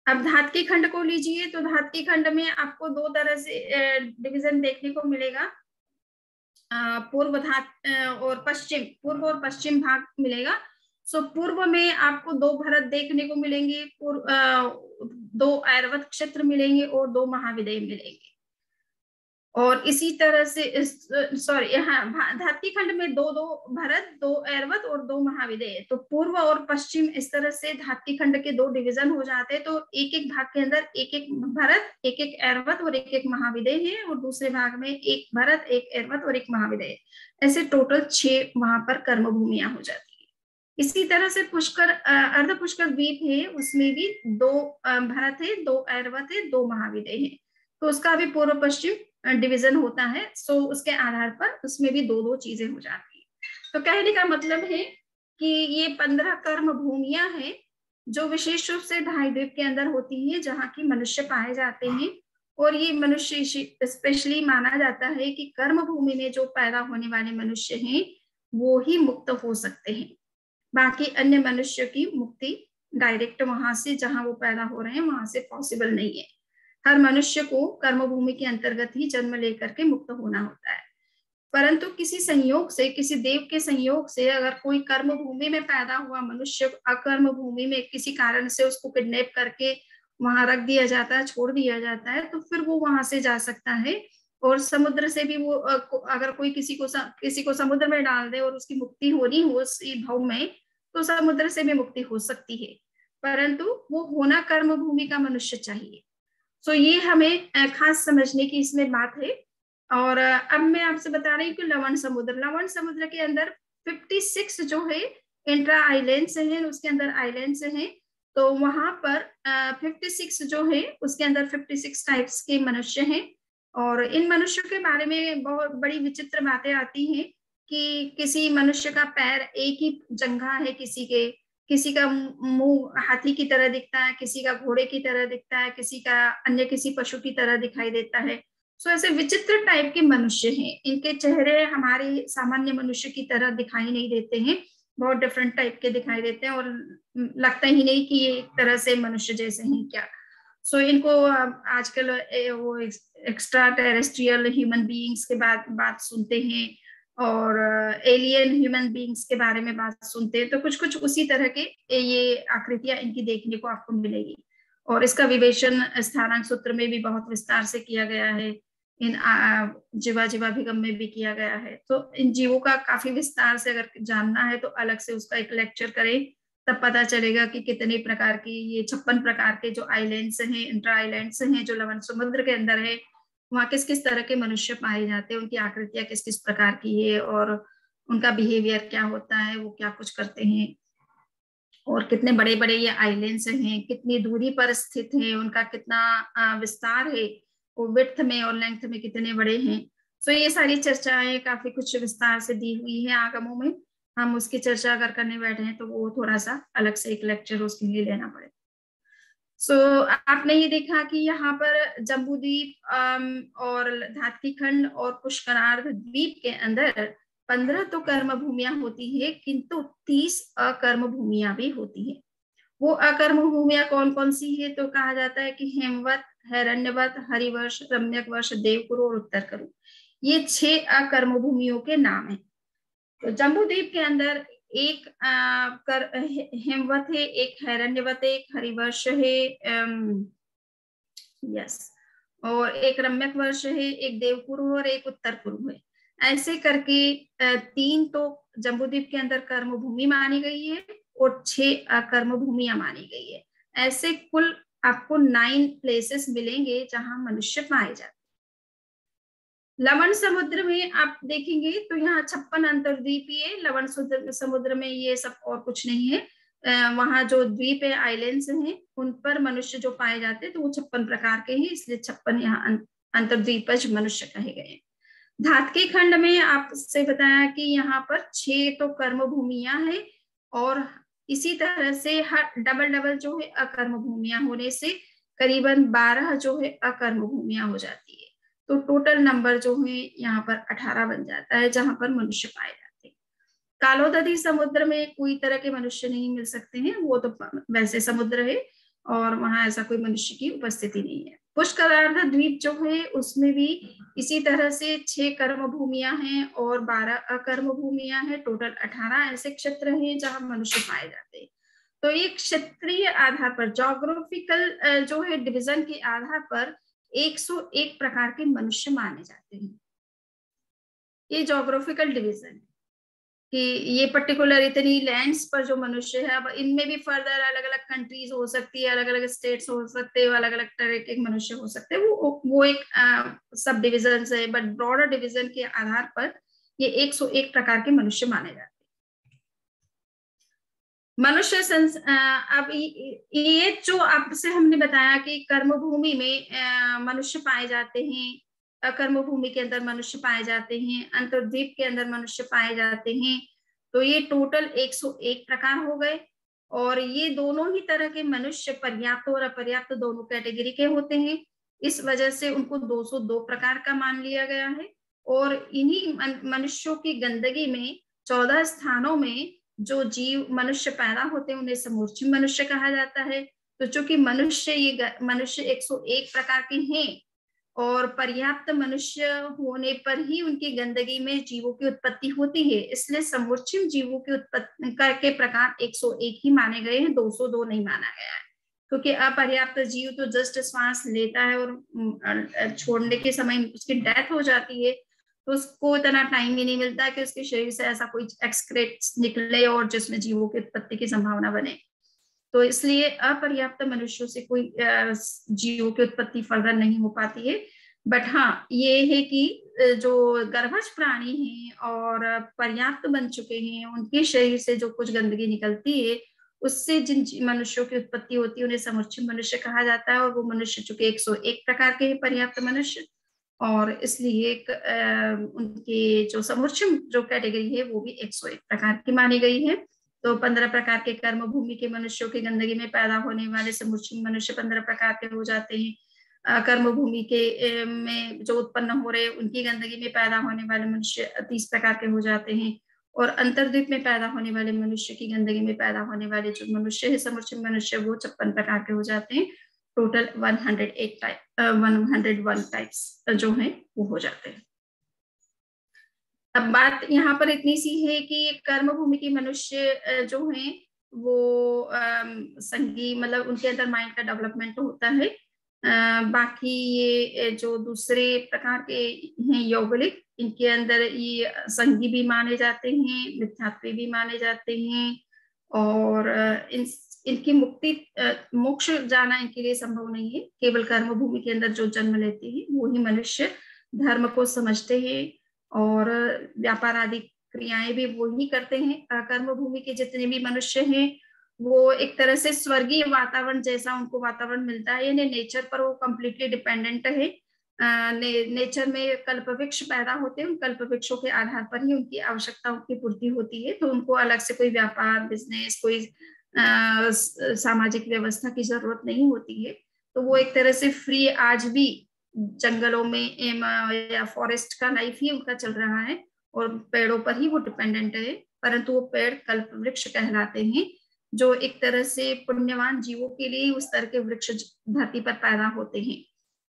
अब धात्की खंड को लीजिए, तो धात्की खंड में आपको 2 तरह से डिवीजन देखने को मिलेगा, पूर्व और पश्चिम भाग मिलेगा। सो पूर्व में आपको 2 भरत देखने को मिलेंगे, 2 ऐरावत क्षेत्र मिलेंगे और 2 महाविदय मिलेंगे। और इसी तरह से धात्की खंड में 2 भरत, 2 ऐरावत और 2 महाविदय। तो पूर्व और पश्चिम इस तरह से धात्की खंड के 2 डिवीजन हो जाते हैं। तो एक भाग के अंदर एक भरत, एक ऐरावत और एक महाविदय है, और दूसरे भाग में 1 भरत, 1 ऐरावत और 1 महाविदय। ऐसे टोटल 6 वहां पर कर्म भूमियां हो जाती है। इसी तरह से पुष्कर अर्ध पुष्कर द्वीप है, उसमें भी 2 भरत है, 2 ऐरावत है, 2 महाविदय है। तो उसका भी पूर्व पश्चिम डिवीजन होता है। सो उसके आधार पर उसमें भी 2 चीजें हो जाती है। तो कहने का मतलब है कि ये 15 कर्म भूमियां हैं जो विशेष रूप से ढाई द्वीप के अंदर होती है, जहाँ की मनुष्य पाए जाते हैं। और ये मनुष्य स्पेशली माना जाता है कि कर्म भूमि में जो पैदा होने वाले मनुष्य हैं वो ही मुक्त हो सकते हैं, बाकी अन्य मनुष्य की मुक्ति डायरेक्ट वहां से जहां वो पैदा हो रहे हैं वहां से पॉसिबल नहीं है। हर मनुष्य को कर्म भूमि के अंतर्गत ही जन्म लेकर के मुक्त होना होता है। परंतु किसी संयोग से, किसी देव के संयोग से अगर कोई कर्म भूमि में पैदा हुआ मनुष्य अकर्म भूमि में किसी कारण से उसको किडनैप करके वहां रख दिया जाता है, छोड़ दिया जाता है, तो फिर वो वहां से जा सकता है। और समुद्र से भी वो अगर कोई किसी को समुद्र में डाल दे और उसकी मुक्ति होनी हो उस भाव में, तो समुद्र से भी मुक्ति हो सकती है। परंतु वो होना कर्म भूमि का मनुष्य चाहिए। तो ये हमें खास समझने की इसमें बात है। और अब मैं आपसे बता रही हूँ कि लवण समुद्र के अंदर 56 जो है इंट्रा आइलैंड्स हैं, उसके अंदर आइलैंड्स हैं। तो वहां पर 56 जो है उसके अंदर 56 टाइप्स के मनुष्य हैं। और इन मनुष्यों के बारे में बहुत बड़ी विचित्र बातें आती हैं कि किसी मनुष्य का पैर एक ही जंघा है, किसी का मुंह हाथी की तरह दिखता है, किसी का घोड़े की तरह दिखता है, किसी का अन्य किसी पशु की तरह दिखाई देता है। सो ऐसे विचित्र टाइप के मनुष्य हैं। इनके चेहरे हमारे सामान्य मनुष्य की तरह दिखाई नहीं देते हैं, बहुत डिफरेंट टाइप के दिखाई देते हैं और लगता ही नहीं कि ये एक तरह से मनुष्य जैसे हैं क्या। सो इनको आजकल वो एक्स्ट्रा टेरेस्ट्रियल ह्यूमन बीइंग्स के बात सुनते हैं और एलियन ह्यूमन बीइंग्स के बारे में बात सुनते हैं। तो कुछ कुछ उसी तरह के ये आकृतियां इनकी देखने को आपको मिलेगी। और इसका विवेचन स्थानांक सूत्र में भी बहुत विस्तार से किया गया है। इन जीवाभिगम में भी किया गया है। तो इन जीवों का काफी विस्तार से अगर जानना है तो अलग से उसका एक लेक्चर करें, तब पता चलेगा कि कितने प्रकार की, ये 56 प्रकार के जो आइलैंड्स हैं, इंट्रा आइलैंड्स हैं जो लवण समुद्र के अंदर है, वहाँ किस किस तरह के मनुष्य पाए जाते हैं, उनकी आकृतियां किस किस प्रकार की है और उनका बिहेवियर क्या होता है, वो क्या कुछ करते हैं, और कितने बड़े बड़े ये आइलैंड्स हैं, कितनी दूरी पर स्थित है, उनका कितना विस्तार है, वो विड्थ में और लेंथ में कितने बड़े हैं। सो ये सारी चर्चाएं काफी कुछ विस्तार से दी हुई है आगमों में। हम उसकी चर्चा अगर करने बैठे हैं तो वो थोड़ा सा अलग से एक लेक्चर उसके लिए लेना पड़ेगा। सो आपने ये देखा कि यहाँ पर जम्बूद्वीप और धात्की खंड और पुष्करार्ध द्वीप के अंदर 15 तो कर्म भूमियां होती है, किंतु 30 अकर्म भूमियां भी होती है। वो अकर्म भूमियां कौन कौन सी है, तो कहा जाता है कि हेमवत, हिरण्यवत, हरिवर्ष, रम्यक वर्ष, देवकुरु और उत्तर करु, ये 6 अकर्म भूमियों के नाम है। तो जम्बूद्वीप के अंदर एक हेमवत है, एक हिरण्यवत है, एक हरिवर्ष है, यस, और एक रम्यक वर्ष है, एक देवकुरु और एक उत्तर कुरु है। ऐसे करके 3 तो जम्बूद्वीप के अंदर कर्म भूमि मानी गई है और 6 अकर्म भूमियां मानी गई है। ऐसे कुल आपको 9 प्लेसेस मिलेंगे जहां मनुष्य पाए जाते हैं। लवण समुद्र में आप देखेंगे तो यहाँ 56 अंतर्द्वीपीय लवण समुद्र में ये सब और कुछ नहीं है। वहां जो द्वीप है, आइलैंड्स हैं, उन पर मनुष्य जो पाए जाते हैं तो वो 56 प्रकार के हैं, इसलिए 56 यहाँ अंतर्द्वीपज मनुष्य कहे गए। धात्की खंड में आपसे बताया कि यहाँ पर 6 तो कर्म भूमियां हैं और इसी तरह से हर डबल जो है अकर्म भूमियां होने से करीबन 12 जो है अकर्म भूमियां हो जाती है। तो टोटल नंबर जो है यहाँ पर 18 बन जाता है जहां पर मनुष्य पाए जाते हैं। कालोदधी समुद्र में कोई तरह के मनुष्य नहीं मिल सकते हैं, वो तो वैसे समुद्र है और वहां ऐसा कोई मनुष्य की उपस्थिति नहीं है। पुष्करार्ध द्वीप जो है उसमें भी इसी तरह से 6 कर्म भूमियां हैं और 12 अकर्म भूमियां हैं, टोटल 18 ऐसे क्षेत्र हैं जहां मनुष्य पाए जाते हैं। तो ये क्षेत्रीय आधार पर, जोग्राफिकल जो है डिवीजन के आधार पर 101 प्रकार के मनुष्य माने जाते हैं। ये जोग्राफिकल डिवीजन है कि ये पर्टिकुलर इतनी लैंड्स पर जो मनुष्य है। अब इनमें भी फर्दर अलग अलग कंट्रीज हो सकती है, अलग अलग स्टेट्स हो सकते हैं, अलग अलग तरह के मनुष्य हो सकते हैं, वो एक सब डिविजन है, बट ब्रॉडर डिवीजन के आधार पर ये 101 प्रकार के मनुष्य माने जाते हैं। मनुष्य अब ये जो आपसे हमने बताया कि कर्म भूमि में मनुष्य पाए जाते हैं, अकर्म भूमि के अंदर मनुष्य पाए जाते हैं, अंतर्द्वीप के अंदर मनुष्य पाए जाते हैं, तो ये टोटल 101 प्रकार हो गए। और ये दोनों ही तरह के मनुष्य पर्याप्त और अपर्याप्त दोनों कैटेगरी के होते हैं, इस वजह से उनको 202 प्रकार का मान लिया गया है। और इन्हीं मनुष्यों की गंदगी में 14 स्थानों में जो जीव मनुष्य पैदा होते हैं उन्हें समूर्चिम मनुष्य कहा जाता है। तो चूंकि ये मनुष्य 101 प्रकार के हैं और पर्याप्त मनुष्य होने पर ही उनकी गंदगी में जीवों की उत्पत्ति होती है, इसलिए समूर्चिम जीवों की उत्पत्ति के प्रकार 101 ही माने गए हैं, 202 नहीं माना गया है। क्योंकि अपर्याप्त जीव तो जस्ट श्वास लेता है और छोड़ने के समय उसकी डेथ हो जाती है, तो उसको इतना टाइम ही नहीं मिलता कि उसके शरीर से ऐसा कोई एक्सक्रेट निकले और जिसमें जीवों की उत्पत्ति की संभावना बने। तो इसलिए अपर्याप्त मनुष्यों से कोई जीवों की उत्पत्ति फर्दर नहीं हो पाती है। बट हाँ, ये है कि जो गर्भज प्राणी हैं और पर्याप्त बन चुके हैं, उनके शरीर से जो कुछ गंदगी निकलती है उससे जिन मनुष्यों की उत्पत्ति होती है उन्हें समूचिम मनुष्य कहा जाता है। और वो मनुष्य चूंकि 101 प्रकार के हैं पर्याप्त मनुष्य, और इसलिए उनके जो समूचिम जो कैटेगरी है वो भी 101 प्रकार की मानी गई है। तो 15 प्रकार के कर्म भूमि के मनुष्यों की गंदगी में पैदा होने वाले समूचिम मनुष्य 15 प्रकार के हो जाते हैं। कर्म भूमि के में जो उत्पन्न हो रहे उनकी गंदगी में पैदा होने वाले मनुष्य 30 प्रकार के हो जाते हैं। और अंतर्द्वीप में पैदा होने वाले मनुष्य की गंदगी में पैदा होने वाले जो मनुष्य है समूचिम मनुष्य, वो 56 प्रकार के हो जाते हैं। टोटल 101 टाइप्स जो हैं वो हो जाते हैं। अब बात यहाँ पर इतनी सी है कि कर्म भूमि के मनुष्य जो हैं वो संगी मतलब उनके अंदर माइंड का डेवलपमेंट होता है बाकी ये जो दूसरे प्रकार के हैं यौगलिक, इनके अंदर ये संगी भी माने जाते हैं, मिथ्यात्वी भी माने जाते हैं, और इनकी मुक्ति मोक्ष जाना इनके लिए संभव नहीं है। केवल कर्म भूमि के अंदर जो जन्म लेते हैं वो ही मनुष्य धर्म को समझते हैं, और व्यापार आदि क्रियाएं भी वो ही करते हैं। कर्म भूमि के जितने भी मनुष्य हैं वो एक तरह से स्वर्गीय वातावरण जैसा उनको वातावरण मिलता है, यानी नेचर पर वो कम्प्लीटली डिपेंडेंट है। नेचर में कल्प वृक्ष पैदा होते हैं, उन कल्प वृक्षों के आधार पर ही उनकी आवश्यकताओं की पूर्ति होती है, तो उनको अलग से कोई व्यापार, बिजनेस, कोई सामाजिक व्यवस्था की जरूरत नहीं होती है। तो वो एक तरह से फ्री आज भी जंगलों में या फॉरेस्ट का लाइफ ही उनका चल रहा है, और पेड़ों पर ही वो डिपेंडेंट है। परंतु वो पेड़ कल्प वृक्ष कहलाते हैं, जो एक तरह से पुण्यवान जीवों के लिए उस तरह के वृक्ष धरती पर पैदा होते हैं।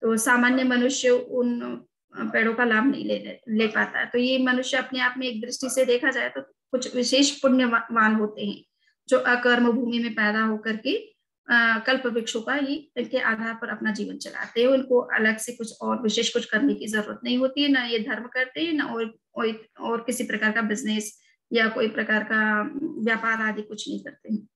तो सामान्य मनुष्य उन पेड़ों का लाभ नहीं ले पाता है। तो ये मनुष्य अपने आप में एक दृष्टि से देखा जाए तो कुछ विशेष पुण्यवान होते हैं, जो अकर्म भूमि में पैदा होकर के कल्प वृक्षों का ही इनके आधार पर अपना जीवन चलाते हैं। उनको अलग से कुछ और विशेष कुछ करने की जरूरत नहीं होती है, ना ये धर्म करते हैं, ना और किसी प्रकार का बिजनेस या कोई प्रकार का व्यापार आदि कुछ नहीं करते हैं।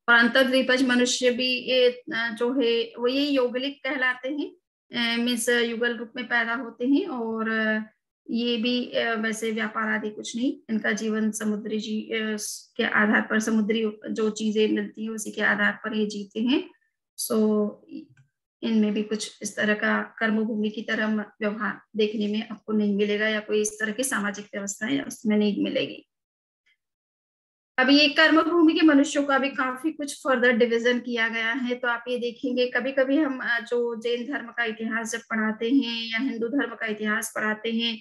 और अंतर्द्वीपज मनुष्य भी ये जो है वो ये यौगलिक कहलाते हैं, मीन्स युगल रूप में पैदा होते हैं, और ये भी वैसे व्यापार आदि कुछ नहीं, इनका जीवन समुद्री के आधार पर, समुद्री जो चीजें मिलती है उसी के आधार पर ये जीते हैं। सो इनमें भी कुछ इस तरह का कर्म भूमि की तरह व्यवहार देखने में आपको नहीं मिलेगा, या कोई इस तरह की सामाजिक व्यवस्था है उसमें नहीं मिलेगी। अभी ये कर्म भूमि के मनुष्यों का भी काफी कुछ फर्दर डिवीजन किया गया है। तो आप ये देखेंगे, कभी कभी हम जो जैन धर्म का इतिहास जब पढ़ाते हैं या हिंदू धर्म का इतिहास पढ़ाते हैं,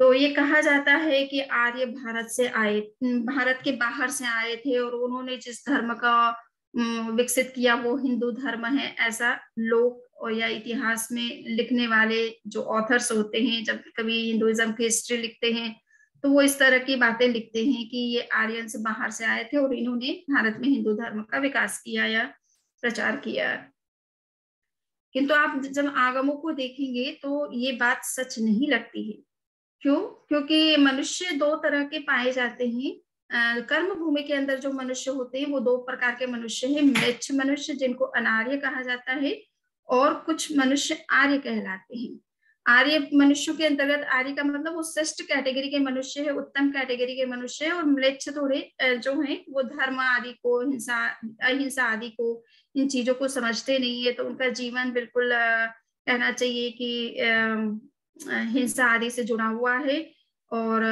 तो ये कहा जाता है कि आर्य भारत से आए, भारत के बाहर से आए थे, और उन्होंने जिस धर्म का विकसित किया वो हिंदू धर्म है, ऐसा लोग और या इतिहास में लिखने वाले जो ऑथर्स होते हैं, जब कभी हिंदुइज्म की हिस्ट्री लिखते हैं तो वो इस तरह की बातें लिखते हैं कि ये आर्यंस बाहर से आए थे और इन्होंने भारत में हिंदू धर्म का विकास किया या प्रचार किया। किंतु आप जब आगमों को देखेंगे तो ये बात सच नहीं लगती है। क्यों? क्योंकि मनुष्य दो तरह के पाए जाते हैं। कर्म भूमि के अंदर जो मनुष्य होते हैं वो दो प्रकार के मनुष्य हैं, म्लेच्छ मनुष्य जिनको अनार्य कहा जाता है, और कुछ मनुष्य आर्य कहलाते हैं। आर्य मनुष्यों के अंतर्गत, आर्य का मतलब वो श्रेष्ठ कैटेगरी के मनुष्य है, उत्तम कैटेगरी के मनुष्य है, और म्लेच्छ थोड़े जो हैं वो धर्म आदि को, हिंसा अहिंसा आदि को, इन चीजों को समझते नहीं है। तो उनका जीवन बिल्कुल कहना चाहिए कि हिंसा आदि से जुड़ा हुआ है, और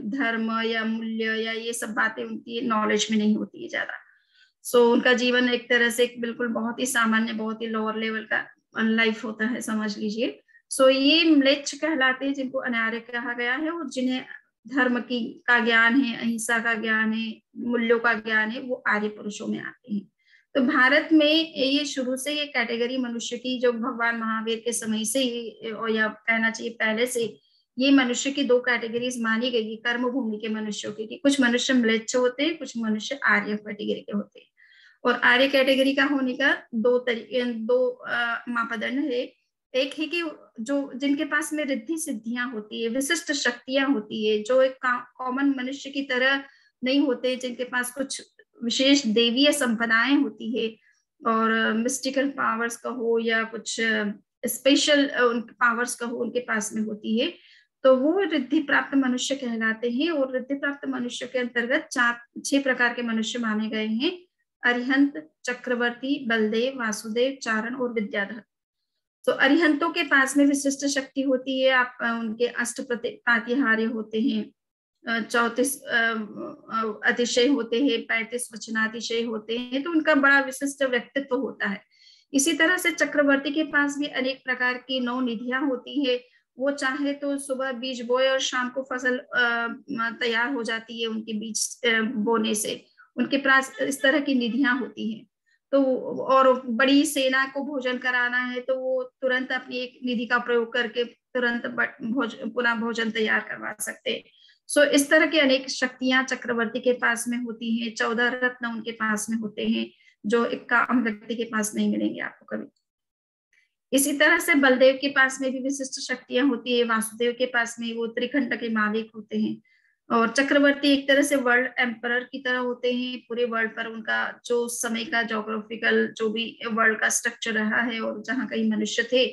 धर्म या मूल्य या ये सब बातें उनकी नॉलेज में नहीं होती है ज्यादा। सो उनका जीवन एक तरह से बिल्कुल बहुत ही सामान्य, बहुत ही लोअर लेवल का लाइफ होता है, समझ लीजिए। सो ये म्लेच्छ कहलाते हैं, जिनको अनार्य कहा गया है, और जिन्हें धर्म की का ज्ञान है, अहिंसा का ज्ञान है, मूल्यों का ज्ञान है, वो आर्य पुरुषों में आते हैं। तो भारत में ये शुरू से ये कैटेगरी मनुष्य की, जो भगवान महावीर के समय से ही, और या कहना चाहिए पहले से, ये मनुष्य की दो कैटेगरीज मानी गई कर्म भूमि के मनुष्यों की, कि कुछ मनुष्य म्लेच्छ होते हैं, कुछ मनुष्य आर्य कैटेगरी के होते हैं। और आर्य कैटेगरी का होने का दो मापदंड है। एक है कि जो जिनके पास में रिद्धि सिद्धियां होती है, विशिष्ट शक्तियां होती है, जो एक कॉमन मनुष्य की तरह नहीं होते, जिनके पास कुछ विशेष देवीय संपदाएं होती है, और मिस्टिकल पावर्स का हो या कुछ स्पेशल पावर्स का हो उनके पास में होती है, तो वो रिद्धि प्राप्त मनुष्य कहलाते हैं। और रिद्धि प्राप्त मनुष्य के अंतर्गत 6 प्रकार के मनुष्य माने गए हैं: अरिहंत, चक्रवर्ती, बलदेव, वासुदेव, चारण और विद्याधर। तो अरिहंतों के पास में विशिष्ट शक्ति होती है, आप उनके अष्ट प्रातिहार्य होते हैं, 34 अतिशय होते हैं, 35 वचनातिशय होते हैं, तो उनका बड़ा विशिष्ट व्यक्तित्व होता है। इसी तरह से चक्रवर्ती के पास भी अनेक प्रकार की 9 निधियां होती है। वो चाहे तो सुबह बीज बोए और शाम को फसल तैयार हो जाती है उनके बीज बोने से, उनके पास इस तरह की निधियां होती हैं। तो और बड़ी सेना को भोजन कराना है तो वो तुरंत अपनी एक निधि का प्रयोग करके तुरंत पुनः भोजन तैयार करवा सकते हैं। सो इस तरह की अनेक शक्तियां चक्रवर्ती के पास में होती हैं। 14 रत्न उनके पास में होते हैं, जो एक आम व्यक्ति के पास नहीं मिलेंगे आपको कभी। इसी तरह से बलदेव के पास में भी विशिष्ट शक्तियां होती है, वासुदेव के पास में वो त्रिखंड के मालिक होते हैं, और चक्रवर्ती एक तरह से वर्ल्ड एम्परर की तरह होते हैं। पूरे वर्ल्ड पर उनका जो समय का जोग्राफिकल जो भी वर्ल्ड का स्ट्रक्चर रहा है और जहाँ कहीं मनुष्य थे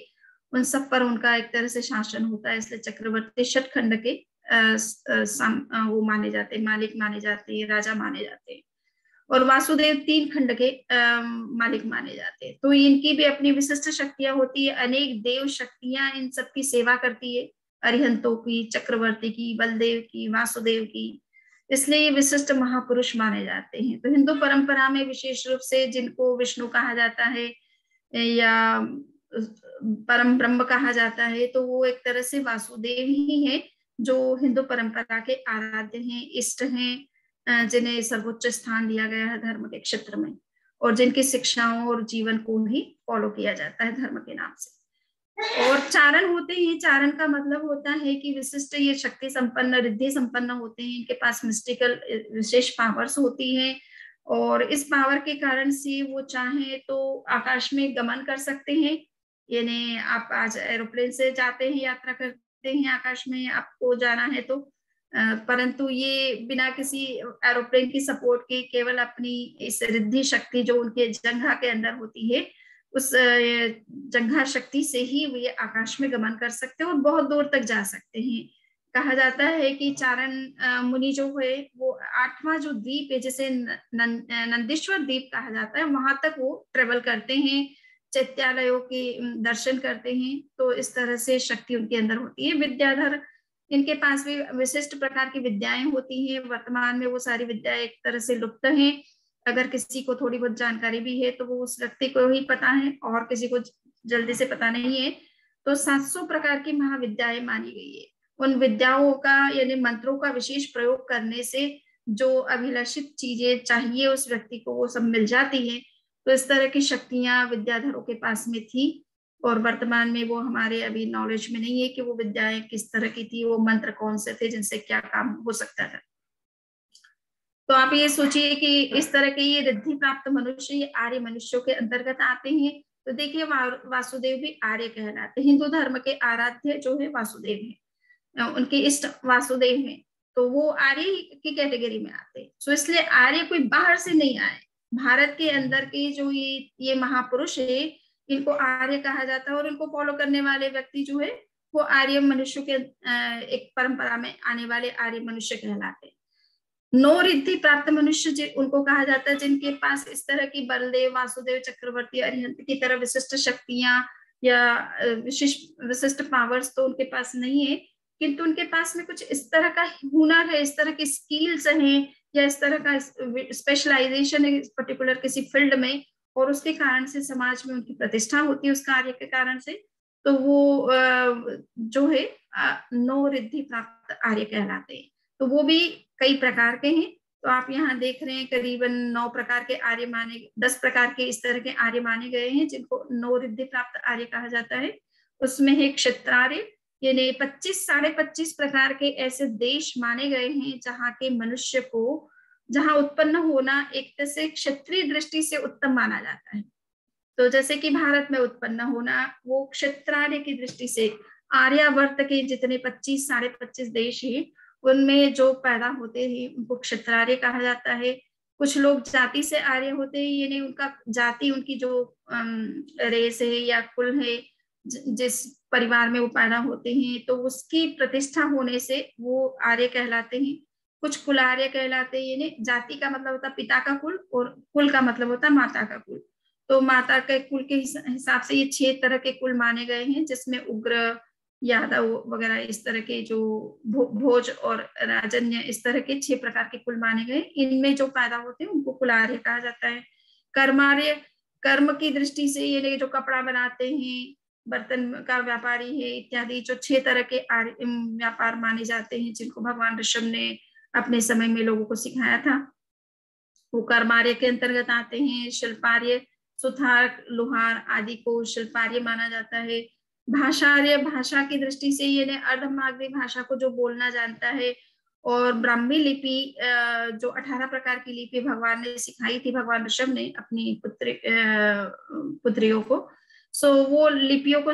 उन सब पर उनका एक तरह से शासन होता है, इसलिए चक्रवर्ती षटखंड के वो माने जाते हैं, मालिक माने जाते हैं, राजा माने जाते हैं। और वासुदेव 3 खंड के मालिक माने जाते हैं। तो इनकी भी अपनी विशिष्ट शक्तियां होती है, अनेक देव शक्तियां इन सबकी सेवा करती है, अरिहंतों की, चक्रवर्ती की, बलदेव की, वासुदेव की, इसलिए ये विशिष्ट महापुरुष माने जाते हैं। तो हिंदू परंपरा में विशेष रूप से जिनको विष्णु कहा जाता है या परम ब्रह्म कहा जाता है, तो वो एक तरह से वासुदेव ही है जो हिंदू परंपरा के आराध्य हैं, इष्ट हैं, जिन्हें सर्वोच्च स्थान दिया गया है धर्म के क्षेत्र में, और जिनकी शिक्षाओं और जीवन को ही फॉलो किया जाता है धर्म के नाम से। और चारण होते हैं, चारण का मतलब होता है कि विशिष्ट ये शक्ति संपन्न, रिद्धि संपन्न होते हैं, इनके पास मिस्टिकल विशेष पावर्स होती हैं, और इस पावर के कारण से वो चाहे तो आकाश में गमन कर सकते हैं। यानी आप आज एरोप्लेन से जाते हैं, यात्रा करते हैं आकाश में, आपको जाना है तो परंतु ये बिना किसी एरोप्लेन की सपोर्ट के, केवल अपनी इस रिद्धि शक्ति जो उनके जंघा के अंदर होती है, उस जंघा शक्ति से ही ये आकाश में गमन कर सकते हैं और बहुत दूर तक जा सकते हैं। कहा जाता है कि चारण मुनि जो है वो 8वां जो द्वीप है, जैसे नंदीश्वर द्वीप कहा जाता है, वहां तक वो ट्रेवल करते हैं, चैत्यालयों के दर्शन करते हैं। तो इस तरह से शक्ति उनके अंदर होती है। विद्याधर, इनके पास भी विशिष्ट प्रकार की विद्याएं होती हैं। वर्तमान में वो सारी विद्याएं एक तरह से लुप्त हैं। अगर किसी को थोड़ी बहुत जानकारी भी है तो वो उस व्यक्ति को ही पता है, और किसी को जल्दी से पता नहीं है। तो 700 प्रकार की महाविद्याएं मानी गई है। उन विद्याओं का यानी मंत्रों का विशेष प्रयोग करने से जो अभिलषित चीजें चाहिए उस व्यक्ति को वो सब मिल जाती है। तो इस तरह की शक्तियां विद्याधरों के पास में थी, और वर्तमान में वो हमारे अभी नॉलेज में नहीं है कि वो विद्याएं किस तरह की थी, वो मंत्र कौन से थे जिनसे क्या काम हो सकता था। तो आप ये सोचिए कि इस तरह के ये रिद्धि प्राप्त मनुष्य ये आर्य मनुष्यों के अंतर्गत आते हैं। तो देखिए वासुदेव भी आर्य कहलाते हैं। हिंदू धर्म के आराध्य जो है वासुदेव है, उनके इष्ट वासुदेव हैं, तो वो आर्य की कैटेगरी में आते हैं। तो इसलिए आर्य कोई बाहर से नहीं आए, भारत के अंदर के जो ये महापुरुष है इनको आर्य कहा जाता है, और इनको फॉलो करने वाले व्यक्ति जो है वो आर्य मनुष्य के एक परंपरा में आने वाले आर्य मनुष्य कहलाते हैं। 9 रिद्धि प्राप्त मनुष्य उनको कहा जाता है जिनके पास इस तरह की बलदेव, वासुदेव, चक्रवर्ती, अरिहंत की तरह विशिष्ट शक्तियां या विशिष्ट पावर्स तो उनके पास नहीं है, किंतु उनके पास में कुछ इस तरह का हुनर है, इस तरह की स्किल्स हैं, या इस तरह का स्पेशलाइजेशन है पर्टिकुलर किसी फील्ड में, और उसके कारण से समाज में उनकी प्रतिष्ठा होती है उस कार्य के कारण से। तो वो जो है 9 रिद्धि प्राप्त आर्य कहलाते हैं। तो वो भी कई प्रकार के हैं। तो आप यहाँ देख रहे हैं करीबन 9 प्रकार के आर्य माने, 10 प्रकार के इस तरह के आर्य माने गए हैं जिनको 9 रिद्धि प्राप्त आर्य कहा जाता है। उसमें है क्षत्रार्य, यानी 25-25.5 प्रकार के ऐसे देश माने गए हैं जहाँ के मनुष्य को, जहाँ उत्पन्न होना एक तरह से क्षत्रिय दृष्टि से उत्तम माना जाता है। तो जैसे कि भारत में उत्पन्न होना वो क्षत्रार्य की दृष्टि से, आर्यावर्त के जितने 25-25.5 देश हैं उनमें जो पैदा होते हैं उनको क्षत्रार्य कहा जाता है। कुछ लोग जाति से आर्य होते हैं, यानी उनका जाति, उनकी जो रेस है या कुल है, जिस परिवार में वो पैदा होते हैं तो उसकी प्रतिष्ठा होने से वो आर्य कहलाते हैं। कुछ कुलार्य कहलाते हैं, यानी जाति का मतलब होता है पिता का कुल, और कुल का मतलब होता है माता का कुल। तो माता के कुल के हिसाब से ये 6 तरह के कुल माने गए हैं, जिसमें उग्र, यादव वगैरह इस तरह के जो भोज और राजन्य इस तरह के 6 प्रकार के कुल माने गए। इनमें जो पैदा होते हैं उनको कुलार्य कहा जाता है। कर्मार्य, कर्म की दृष्टि से ये जो कपड़ा बनाते हैं, बर्तन का व्यापारी है इत्यादि, जो 6 तरह के व्यापार माने जाते हैं जिनको भगवान ऋषभ ने अपने समय में लोगों को सिखाया था, वो कर्मार्य के अंतर्गत आते हैं। शिल्पार्य, सुथार, लोहार आदि को शिल्पार्य माना जाता है। भाषार्य, भाषा की दृष्टि से ये अर्धमागधी भाषा को जो बोलना जानता है, और ब्राह्मी लिपि जो 18 प्रकार की लिपि भगवान ने सिखाई थी, भगवान ऋषभ ने अपनी पुत्रियों को, सो वो लिपियों को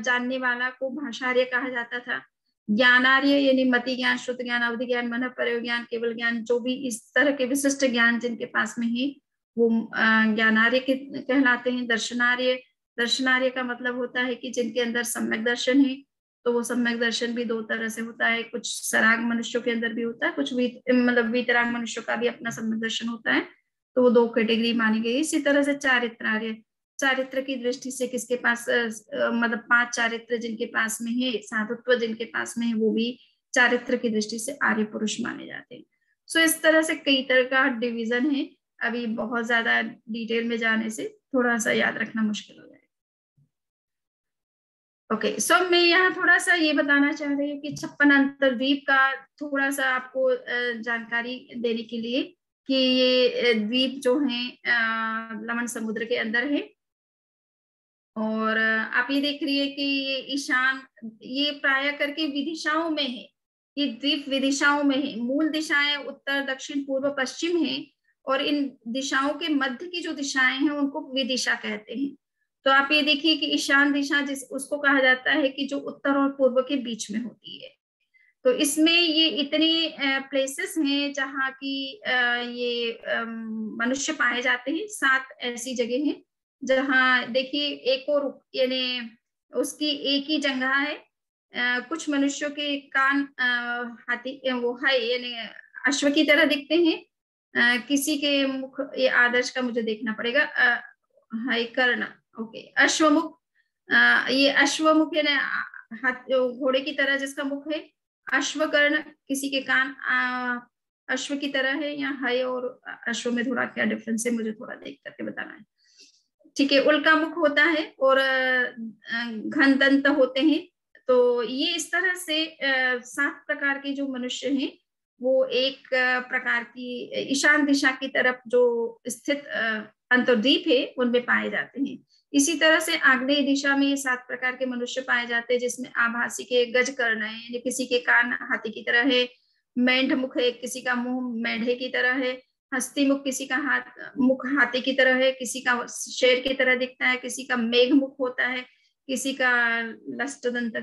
जानने वाला को भाषार्य कहा जाता था। ज्ञानार्य यानी मति ज्ञान, श्रुत ज्ञान, अवधि ज्ञान, मन प्रयोग ज्ञान, केवल ज्ञान, जो भी इस तरह के विशिष्ट ज्ञान जिनके पास में है वो ज्ञानार्य कहलाते हैं। दर्शनार्य, दर्शनार्य का मतलब होता है कि जिनके अंदर सम्यक दर्शन है। तो वो सम्यक दर्शन भी दो तरह से होता है, कुछ सराग मनुष्यों के अंदर भी होता है, कुछ मतलब वीतराग मनुष्यों का भी अपना सम्यक दर्शन होता है। तो वो दो कैटेगरी मानी गई। इसी तरह से चारित्रार्य, चारित्र की दृष्टि से किसके पास मतलब 5 चारित्र जिनके पास में है, साधुत्व जिनके पास में है, वो भी चारित्र की दृष्टि से आर्य पुरुष माने जाते हैं। सो इस तरह से कई तरह का डिवीजन है। अभी बहुत ज्यादा डिटेल में जाने से थोड़ा सा याद रखना मुश्किल हो जाएगा। ओके, सो मैं यहाँ थोड़ा सा ये बताना चाह रही हूँ कि 56 अंतर्द्वीप का थोड़ा सा आपको जानकारी देने के लिए कि ये द्वीप जो है लवण समुद्र के अंदर है। और आप ये देख रही है कि ये ईशान, ये प्राय करके विदिशाओं में है, ये द्वीप विदिशाओं में है। मूल दिशाएं उत्तर, दक्षिण, पूर्व, पश्चिम है। और इन दिशाओं के मध्य की जो दिशाएं हैं उनको विदिशा कहते हैं। तो आप ये देखिए कि ईशान दिशा जिस उसको कहा जाता है कि जो उत्तर और पूर्व के बीच में होती है। तो इसमें ये इतने प्लेसेस हैं जहाँ की ये मनुष्य पाए जाते हैं। 7 ऐसी जगह हैं जहाँ देखिए एक और यानी उसकी एक ही जगह है। कुछ मनुष्यों के कान हाथी वो है यानी अश्व की तरह दिखते हैं। किसी के मुख, ये आदर्श का मुझे देखना पड़ेगा, है कर्ण, ओके, अश्वमुख। ये अश्वमुख यानी घोड़े की तरह जिसका मुख है। अश्वकर्ण, किसी के कान अश्व की तरह है। या है और अश्व में थोड़ा क्या डिफरेंस है मुझे थोड़ा देख करके बताना है। ठीक है, उल्का मुख होता है और घन दंत होते हैं। तो ये इस तरह से 7 प्रकार के जो मनुष्य हैं वो एक प्रकार की ईशान दिशा की तरफ जो स्थित अंतर्द्वीप है उनमें पाए जाते हैं। इसी तरह से आग्नेय दिशा में ये 7 प्रकार के मनुष्य पाए जाते हैं जिसमें आभासी के गजकर्ण है, यानी किसी के कान हाथी की तरह है। मेंढ मुख है, किसी का मुंह मेढे की तरह है। हस्ती मुख, किसी का मुख हाथी की तरह है, किसी का शेर की तरह दिखता है, किसी का मेघ मुख होता है, किसी का लस्ट दंत।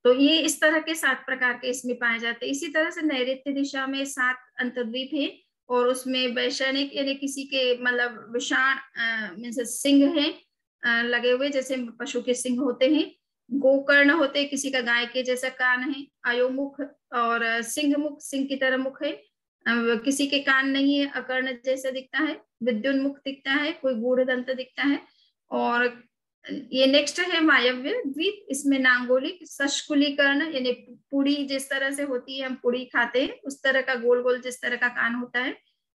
तो ये इस तरह के 7 प्रकार के इसमें पाए जाते हैं। इसी तरह से नैऋत्य दिशा में 7 अंतर्द्वीप है और उसमें वैशानिक यानी किसी के मतलब विषाण मीन्स सिंह है लगे हुए, जैसे पशु के सिंह होते हैं। गोकर्ण होते हैं, किसी का गाय के जैसा कान है। अयोमुख और सिंह मुख, सिंह की तरह मुख है। किसी के कान नहीं है, अकर्ण जैसा दिखता है। विद्युन्मुख दिखता है, कोई गूढ़ दंत दिखता है। और ये नेक्स्ट है वायव्य द्वीप, इसमें नांगोलिक शशकुलीकर्ण यानी पुड़ी जिस तरह से होती है, हम पुड़ी खाते हैं उस तरह का गोल गोल जिस तरह का कान होता है।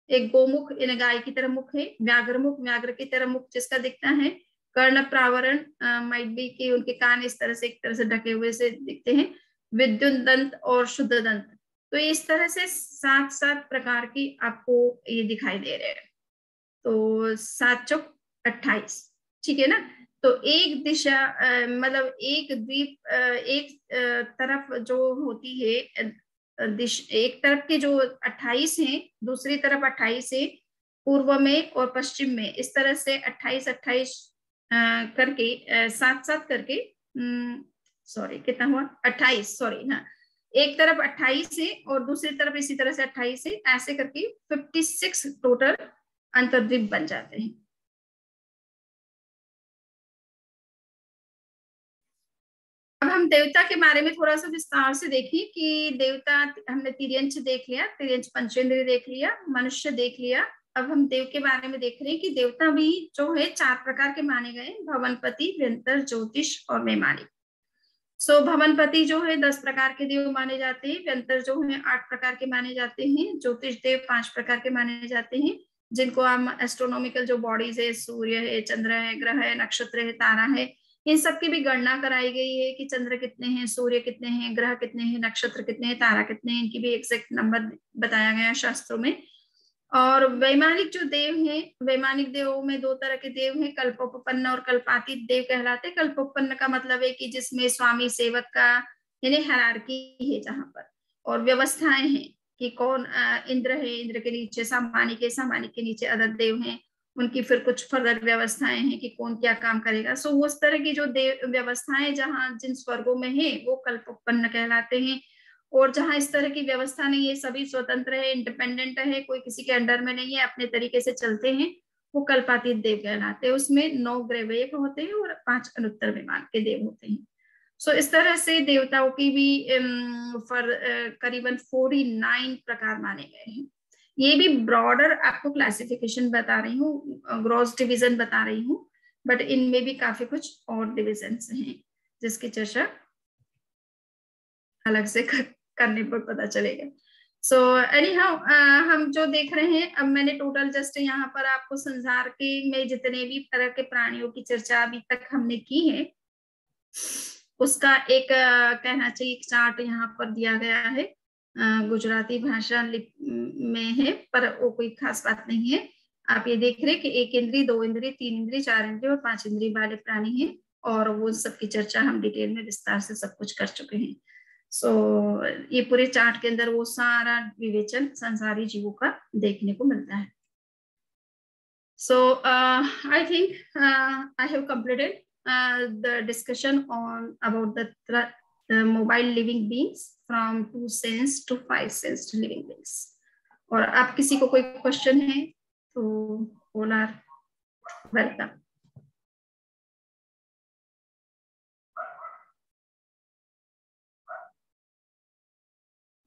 एक गोमुख यानी गाय की तरह मुख है। व्याघ्र मुख, व्याघ्र की तरह मुख जिसका दिखता है। कर्ण प्रावरण माइट बी के उनके कान इस तरह से एक तरह से ढके हुए से दिखते हैं। विद्युत दंत और शुद्ध दंत। तो इस तरह से 7 प्रकार की आपको ये दिखाई दे रहे हैं। तो 7 चौक 28, ठीक है ना। तो एक दिशा मतलब एक द्वीप एक तरफ जो होती है एक तरफ के जो 28 हैं, दूसरी तरफ 28 है पूर्व में और पश्चिम में। इस तरह से 28 करके 7 करके सॉरी कितना हुआ 28, सॉरी हाँ, एक तरफ 28 है और दूसरी तरफ इसी तरह से 28 है। ऐसे करके 56 टोटल अंतर्द्वीप बन जाते हैं। अब हम देवता के बारे में थोड़ा सा विस्तार से देखें कि देवता, हमने तिर्यंच देख लिया, तिर्यंच पंचेंद्रिय देख लिया, मनुष्य देख लिया। अब हम देव के बारे में देख रहे हैं कि देवता भी जो है 4 प्रकार के माने गए, भवनपति, व्यंतर, ज्योतिष और वैमानिक। सो भवनपति जो है 10 प्रकार के देव माने जाते हैं। व्यंतर जो है 8 प्रकार के माने जाते हैं। ज्योतिष देव 5 प्रकार के माने जाते हैं जिनको हम एस्ट्रोनॉमिकल जो बॉडीज है, सूर्य है, चंद्र है, ग्रह है, नक्षत्र है, तारा है, इन सब की भी गणना कराई गई है कि चंद्र कितने हैं, सूर्य कितने हैं, ग्रह कितने हैं, नक्षत्र कितने हैं, तारा कितने हैं, इनकी भी एग्जैक्ट नंबर बताया गया है शास्त्रों में। और वैमानिक जो देव हैं, वैमानिक देवों में 2 तरह के देव हैं, कल्पोपन्न और कल्पातीत देव कहलाते। कल्पोपन्न का मतलब है कि जिसमें स्वामी सेवक का यानी हायरार्की है जहां पर, और व्यवस्थाएं हैं कि कौन इंद्र है, इंद्र के नीचे सामानिक है, सामानिक के नीचे अदर देव हैं, उनकी फिर कुछ फर्दर व्यवस्थाएं हैं कि कौन क्या काम करेगा। सो उस तरह की जो देव व्यवस्थाएं जहाँ जिन स्वर्गों में है वो कल्पोत्पन्न कहलाते हैं। और जहाँ इस तरह की व्यवस्था नहीं है, सभी स्वतंत्र है, इंडिपेंडेंट है, कोई किसी के अंडर में नहीं है, अपने तरीके से चलते हैं, वो कल्पातीत देव कहलाते हैं। उसमें 9 ग्रैवेयक होते हैं और 5 अनुत्तर विमान के देव होते हैं। सो इस तरह से देवताओं की भी करीबन 49 प्रकार माने गए हैं। ये भी ब्रॉडर आपको क्लासिफिकेशन बता रही हूँ, ग्रॉस डिवीजन बता रही हूँ, बट इनमें भी काफी कुछ और डिविजन्स हैं जिसकी चर्चा अलग से करने पर पता चलेगा। सो एनी हाउ हम जो देख रहे हैं, अब मैंने टोटल जस्ट यहाँ पर आपको संसार के में जितने भी तरह के प्राणियों की चर्चा अभी तक हमने की है उसका एक कहना चाहिए चार्ट यहाँ पर दिया गया है। गुजराती भाषा में है पर वो कोई खास बात नहीं है। आप ये देख रहे हैं कि 1 इंद्री, 2 इंद्री, 3 इंद्री, 4 इंद्री और 5 इंद्री वाले प्राणी हैं, और वो सबकी चर्चा हम डिटेल में विस्तार से सब कुछ कर चुके हैं। सो ये पूरे चार्ट के अंदर वो सारा विवेचन संसारी जीवों का देखने को मिलता है। So I think I have completed the discussion on about the mobile living beings from 2 sensed to 5 sensed living beings। और आप किसी को कोई क्वेश्चन है तो all are welcome।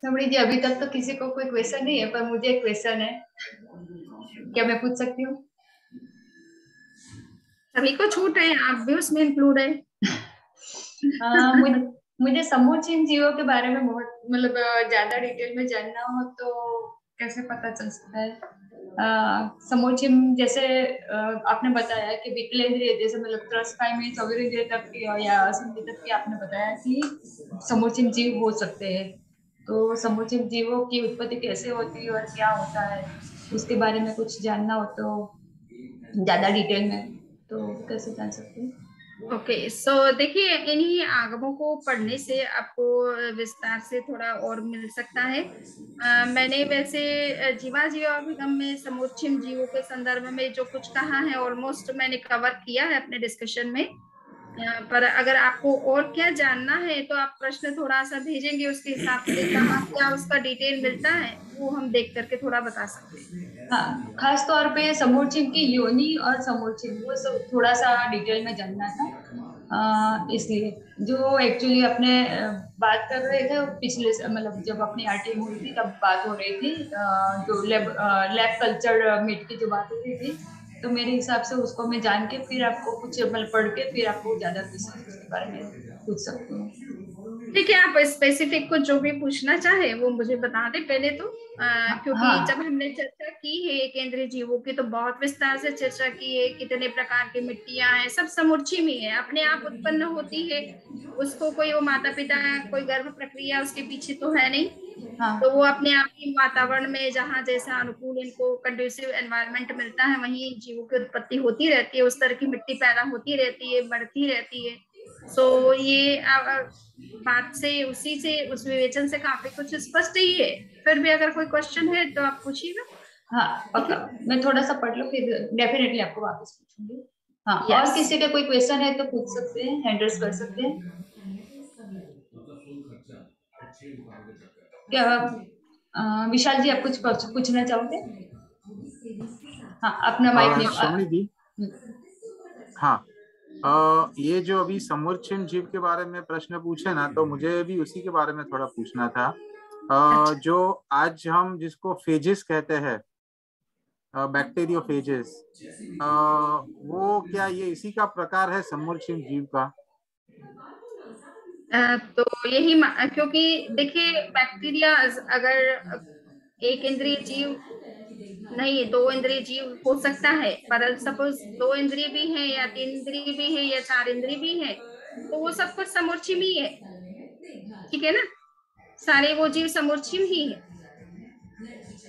समड़ी जी, अभी तक तो किसी को कोई क्वेश्चन नहीं है, पर मुझे एक क्वेश्चन है, क्या मैं पूछ सकती हूँ? सभी को छूट है, आप भी उसमें इंक्लूड है। मुझे समोच्चयी जीवों के बारे में बहुत मतलब ज्यादा डिटेल में जानना हो तो कैसे पता चल सकता है? समोच्चयी जैसे आपने बताया कि विकलेंद्रिय, जैसे मतलब त्रस्काय में चौवीरेंद्रिय तक की या असंधि तक की आपने बताया कि समोच्चयी जीव हो सकते हैं। तो समोच्चयी जीवों की उत्पत्ति कैसे होती है और क्या होता है, उसके बारे में कुछ जानना हो तो ज्यादा डिटेल में, तो कैसे जान सकते हैं? ओके, सो देखिए इन्हीं आगमों को पढ़ने से आपको विस्तार से थोड़ा और मिल सकता है। मैंने वैसे जीवाभिगम में समोच्चयी जीवों के संदर्भ में जो कुछ कहा है ऑलमोस्ट मैंने कवर किया है अपने डिस्कशन में। पर अगर आपको और क्या जानना है तो आप प्रश्न थोड़ा सा भेजेंगे, उसके हिसाब से कहाँ क्या उसका डिटेल मिलता है वो हम देख करके थोड़ा बता सकते हैं। हाँ, खास तौर पे समोच्चयी की योनि और समोच्चयी वो सब थोड़ा सा डिटेल में जानना था। इसलिए जो एक्चुअली अपने बात कर रहे थे पिछले मतलब जब अपनी आरटीएम हुई थी तब बात हो रही थी, जो लैब कल्चर मीट की जो बात हो रही थी, तो मेरे हिसाब से उसको मैं जान के फिर आपको कुछ मतलब पढ़ के फिर आपको ज्यादा क्वेश्चन उसके बारे में पूछ सकती हूँ। ठीक है, आप स्पेसिफिक कुछ जो भी पूछना चाहे वो मुझे बता दे पहले तो। क्योंकि हाँ। जब हमने चर्चा की है केंद्रीय जीवों की तो बहुत विस्तार से चर्चा की है, कितने प्रकार की मिट्टियां हैं, सब समोच्चयी में है, अपने आप उत्पन्न होती है, उसको कोई वो माता पिता कोई गर्भ प्रक्रिया उसके पीछे तो है नहीं। हाँ। तो वो अपने आप ही वातावरण में जहाँ जैसा अनुकूल इनको कंड्यूसिव एनवायरनमेंट मिलता है वहीं जीवों की उत्पत्ति होती रहती है, उस तरह की मिट्टी पैदा होती रहती है, बढ़ती रहती है। सो ये बात से उसी से उस विवेचन से काफी कुछ स्पष्ट ही है। फिर भी अगर कोई क्वेश्चन है तो आप पूछिएगा। हाँ पक्का, मैं थोड़ा सा पढ़ लूँ फिर डेफिनेटली आपको वापस पूछूंगी। हाँ yes. और किसी का कोई क्वेश्चन है तो पूछ सकते हैं, हैंड रेज कर सकते हैं। क्या विशाल जी आप कुछ पूछना चाहोगे? हाँ अपना माइक नहीं। श्रवणी जी, हाँ ये जो अभी समोच्चयी जीव के बारे में प्रश्न पूछे ना, तो मुझे भी उसी के बारे में थोड़ा पूछना था। जो आज हम जिसको फेजेस कहते हैं, बैक्टीरियोफेजेस, वो क्या ये इसी का प्रकार है समोच्चयी जीव का? तो यही क्योंकि देखिए बैक्टीरिया अगर एक इंद्रिय जीव नहीं 2 इंद्रिय जीव हो सकता है, पर सपोज 2 इंद्रिय भी है या 3 इंद्रिय भी है या 4 इंद्रिय भी है तो वो सब कुछ समोच्चयी ही है, ठीक है ना, सारे वो जीव समोच्चयी ही है।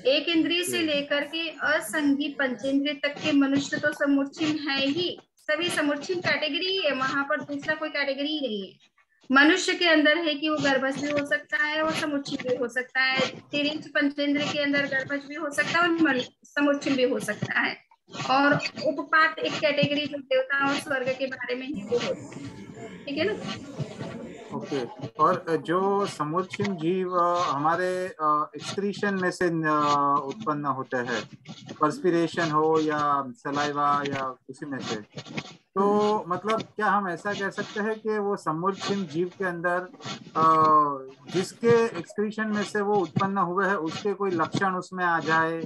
एक इंद्रिय से लेकर के असंगी पंचेंद्रिय तक के मनुष्य तो समोच्चयी है ही, सभी समोच्चयी कैटेगरी ही है, वहां पर दूसरा कोई कैटेगरी ही नहीं है। मनुष्य के अंदर है कि वो गर्भस्थ भी हो सकता है और समुच्चयी भी हो सकता है, तिरिंच पंचेंद्रिय के अंदर गर्भस्थ भी हो सकता है और समुच्चयी भी हो सकता है। और उपपात एक कैटेगरी जो देवता और स्वर्ग के बारे में है वो होती है, ठीक है ना। ओके। और जो समुद्रशिम जीव हमारे एक्सक्रीशन में से उत्पन्न होते हैं, पर्सपिरेशन हो या सलाइवा या उसी में से, तो मतलब क्या हम ऐसा कह सकते हैं कि वो समुद्रशिम जीव के अंदर जिसके एक्सक्रीशन में से वो उत्पन्न हुए हैं उसके कोई लक्षण उसमें आ जाए,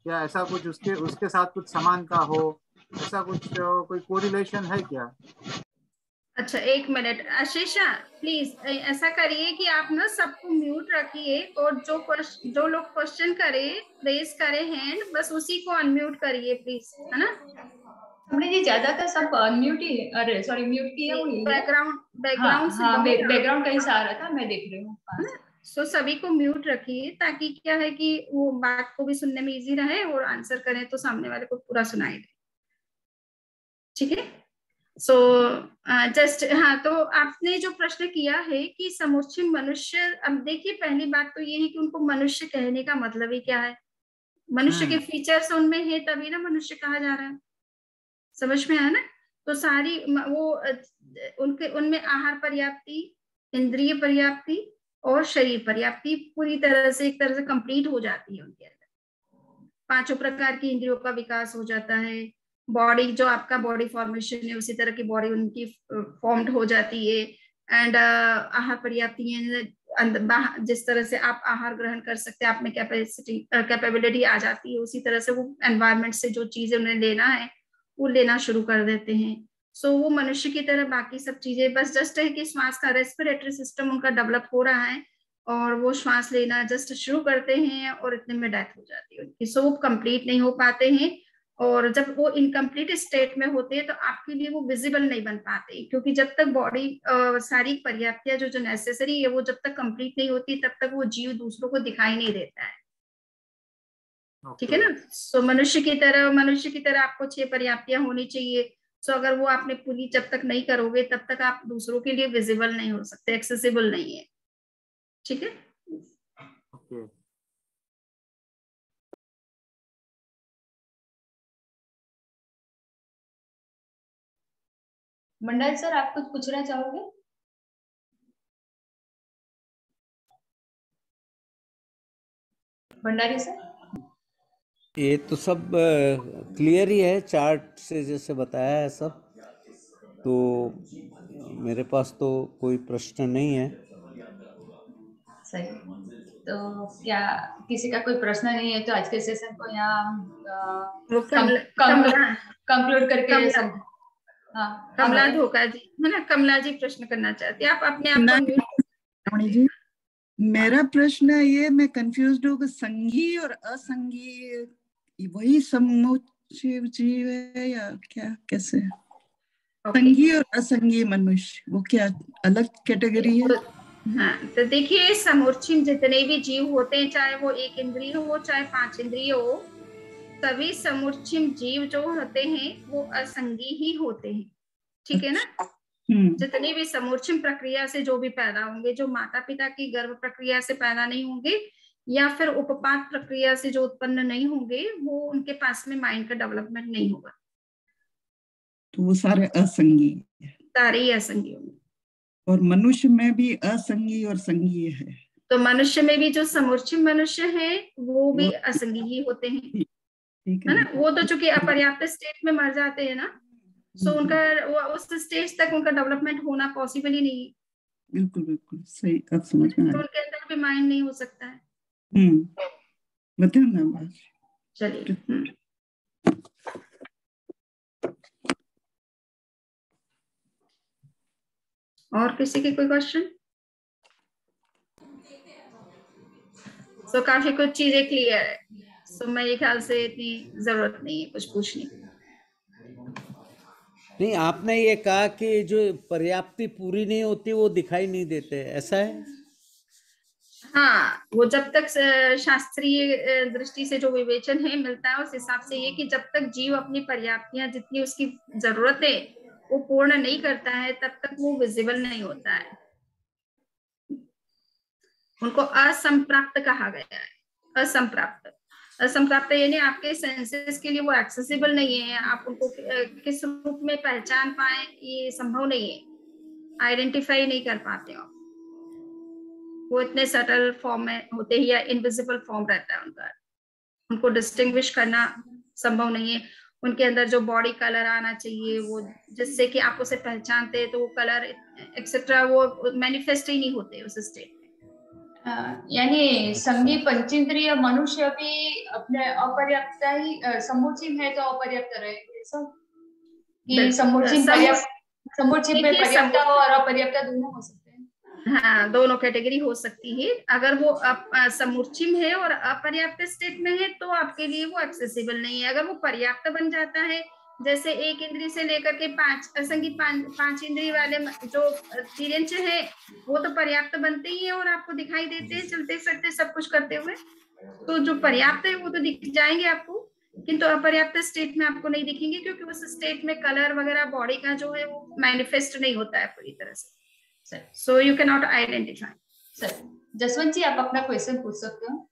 या ऐसा कुछ उसके उसके साथ कुछ समानता हो, ऐसा कुछ कोई कोरिलेशन है क्या? अच्छा एक मिनट आशीषा, प्लीज ऐसा करिए कि आप ना सबको म्यूट रखिए और जो लोग क्वेश्चन करे रेज करे हैंड, बस उसी को अनम्यूट करिए प्लीज, है ना। हमने जी ज्यादातर सब अनम्यूट ही, अरे सॉरी म्यूट किया हुई है। बैकग्राउंड से हाँ बहुत बैकग्राउंड कहीं से आ रहा था, मैं देख रही हूँ। है ना। सो सभी को म्यूट रखिए ताकि क्या है कि वो बात को भी सुनने में इजी रहे और आंसर करें तो सामने वाले को पूरा सुनाई दे, ठीक है। सो जस्ट हाँ, तो आपने जो प्रश्न किया है कि समुच्चय मनुष्य, अब देखिए पहली बात तो ये है कि उनको मनुष्य कहने का मतलब ही क्या है। मनुष्य के फीचर्स उनमें है तभी ना मनुष्य कहा जा रहा है, समझ में आया ना। तो सारी वो उनके उनमें आहार पर्याप्ति, इंद्रिय पर्याप्ति और शरीर पर्याप्ति पूरी तरह से एक तरह से कंप्लीट हो जाती है उनके अंदर। 5 प्रकार की इंद्रियों का विकास हो जाता है। बॉडी जो आपका बॉडी फॉर्मेशन है उसी तरह की बॉडी उनकी फॉर्म्ड हो जाती है। एंड आहार पर्याप्ति, जिस तरह से आप आहार ग्रहण कर सकते हैं, आप में कैपेबिलिटी आ जाती है, उसी तरह से वो एनवायरमेंट से जो चीजें उन्हें लेना है वो लेना शुरू कर देते हैं। सो वो मनुष्य की तरह बाकी सब चीजें बस जस्ट है कि श्वास का रेस्पिरेटरी सिस्टम उनका डेवलप हो रहा है और वो श्वास लेना जस्ट शुरू करते हैं और इतने में डेथ हो जाती है उनकी। सो वो कंप्लीट नहीं हो पाते हैं और जब वो इनकम्प्लीट स्टेट में होते हैं तो आपके लिए वो विजिबल नहीं बन पाते, क्योंकि जब तक बॉडी सारी पर्याप्तियां जो जो नेसेसरी है वो जब तक कंप्लीट नहीं होती तब तक वो जीव दूसरों को दिखाई नहीं देता है, ठीक है ना। सो मनुष्य की तरह आपको 6 पर्याप्तियां होनी चाहिए। सो अगर वो आपने पूरी जब तक नहीं करोगे तब तक आप दूसरों के लिए विजिबल नहीं हो सकते, एक्सेसिबल नहीं है, ठीक है। ओके। मंडल सर, आप कुछ पूछना चाहोगे? भंडारी सर। ये तो सब क्लियर ही है, चार्ट से जैसे बताया है सब, तो मेरे पास तो कोई प्रश्न नहीं है। सही। तो क्या किसी का कोई प्रश्न नहीं है तो आज के सेशन को यहाँ कंक्लूड करके कमला धोखा जी है ना, कमला जी प्रश्न करना चाहती है, आप अपने आप को म्यूट जी। मेरा प्रश्न ये, मैं कंफ्यूज हूँ कि संघी और असंघी वही समुच्चय जीव है या क्या, कैसे? संघी और असंघी मनुष्य वो क्या अलग कैटेगरी है? हाँ, तो देखिए समूर्छिम जितने भी जीव होते हैं, चाहे वो 1 इंद्रिय हो चाहे 5 इंद्रिय हो, सभी समूर्छिम जीव जो होते हैं वो असंगी ही होते हैं, ठीक है ना। जितने भी समूर्छिम प्रक्रिया से जो भी पैदा होंगे, जो माता पिता की गर्भ प्रक्रिया से पैदा नहीं होंगे या फिर उपपात प्रक्रिया से जो उत्पन्न नहीं होंगे, वो उनके पास में माइंड का डेवलपमेंट नहीं होगा, तो वो सारे असंगी, सारे ही असंगी होंगे। और मनुष्य में भी असंगी और संगी है, तो मनुष्य में भी जो समूर्छिम मनुष्य है वो भी असंगी ही होते हैं, है ना। वो तो चूंकि अपर्याप्त स्टेट में मर जाते हैं ना, सो उनका उस स्टेज तक उनका डेवलपमेंट होना पॉसिबल ही नहीं है। बिल्कुल बिल्कुल सही, अब समझ में आया। उनके अंदर भी माइंड नहीं हो सकता है। बताओ ना बात। चलिए, और किसी के कोई क्वेश्चन? सो काफी कुछ चीजें क्लियर है, सो मेरे ख्याल से इतनी जरूरत नहीं है कुछ पूछने की। नहीं, आपने ये कहा कि जो पर्याप्ति पूरी नहीं होती वो दिखाई नहीं देते, ऐसा है? हाँ, वो जब तक शास्त्रीय दृष्टि से जो विवेचन है मिलता है उस हिसाब से ये कि जब तक जीव अपनी पर्याप्तियां जितनी उसकी जरूरत है वो पूर्ण नहीं करता है तब तक वो विजिबल नहीं होता है। उनको असंप्राप्त कहा गया है, असंप्राप्त। असंप्राप्त यानी आपके सेंसेस के लिए वो एक्सेसिबल नहीं है, आप उनको किस रूप में पहचान पाए ये संभव नहीं है, आइडेंटिफाई नहीं कर पाते हो, वो इतने सटल फॉर्म में होते हैं या इनविजिबल फॉर्म रहता है उनका, उनको डिस्टिंग्विश करना संभव नहीं है। उनके अंदर जो बॉडी कलर आना चाहिए वो जिससे कि आप उसे पहचानते हैं, तो वो कलर एक्सेट्रा वो मैनिफेस्ट ही नहीं होते उस स्टेट में। यानी संगी पंचेंद्रिय मनुष्य भी अपने अपर्याप्त ही समुचित है तो अपर्याप्त रहेंगे सब, कि समुचित में पर्याप्त और अपर्याप्त दोनों हो सकते हैं। हाँ, दोनों कैटेगरी हो सकती है। अगर वो समुचिम है और अपर्याप्त स्टेट में है तो आपके लिए वो एक्सेसिबल नहीं है। अगर वो पर्याप्त बन जाता है, जैसे एक इंद्री से लेकर के पांच इंद्री वाले जो तिर्यंच है वो तो पर्याप्त बनते ही है और आपको दिखाई देते हैं चलते फिरते सब कुछ करते हुए, तो जो पर्याप्त है वो तो दिख जाएंगे आपको, किंतु अपर्याप्त स्टेट में आपको नहीं दिखेंगे, क्योंकि उस स्टेट में कलर वगैरह बॉडी का जो है वो मैनिफेस्ट नहीं होता है पूरी तरह से, so you cannot identify. Sir Jaswant ji आप अपना क्वेश्चन पूछ सकते हो।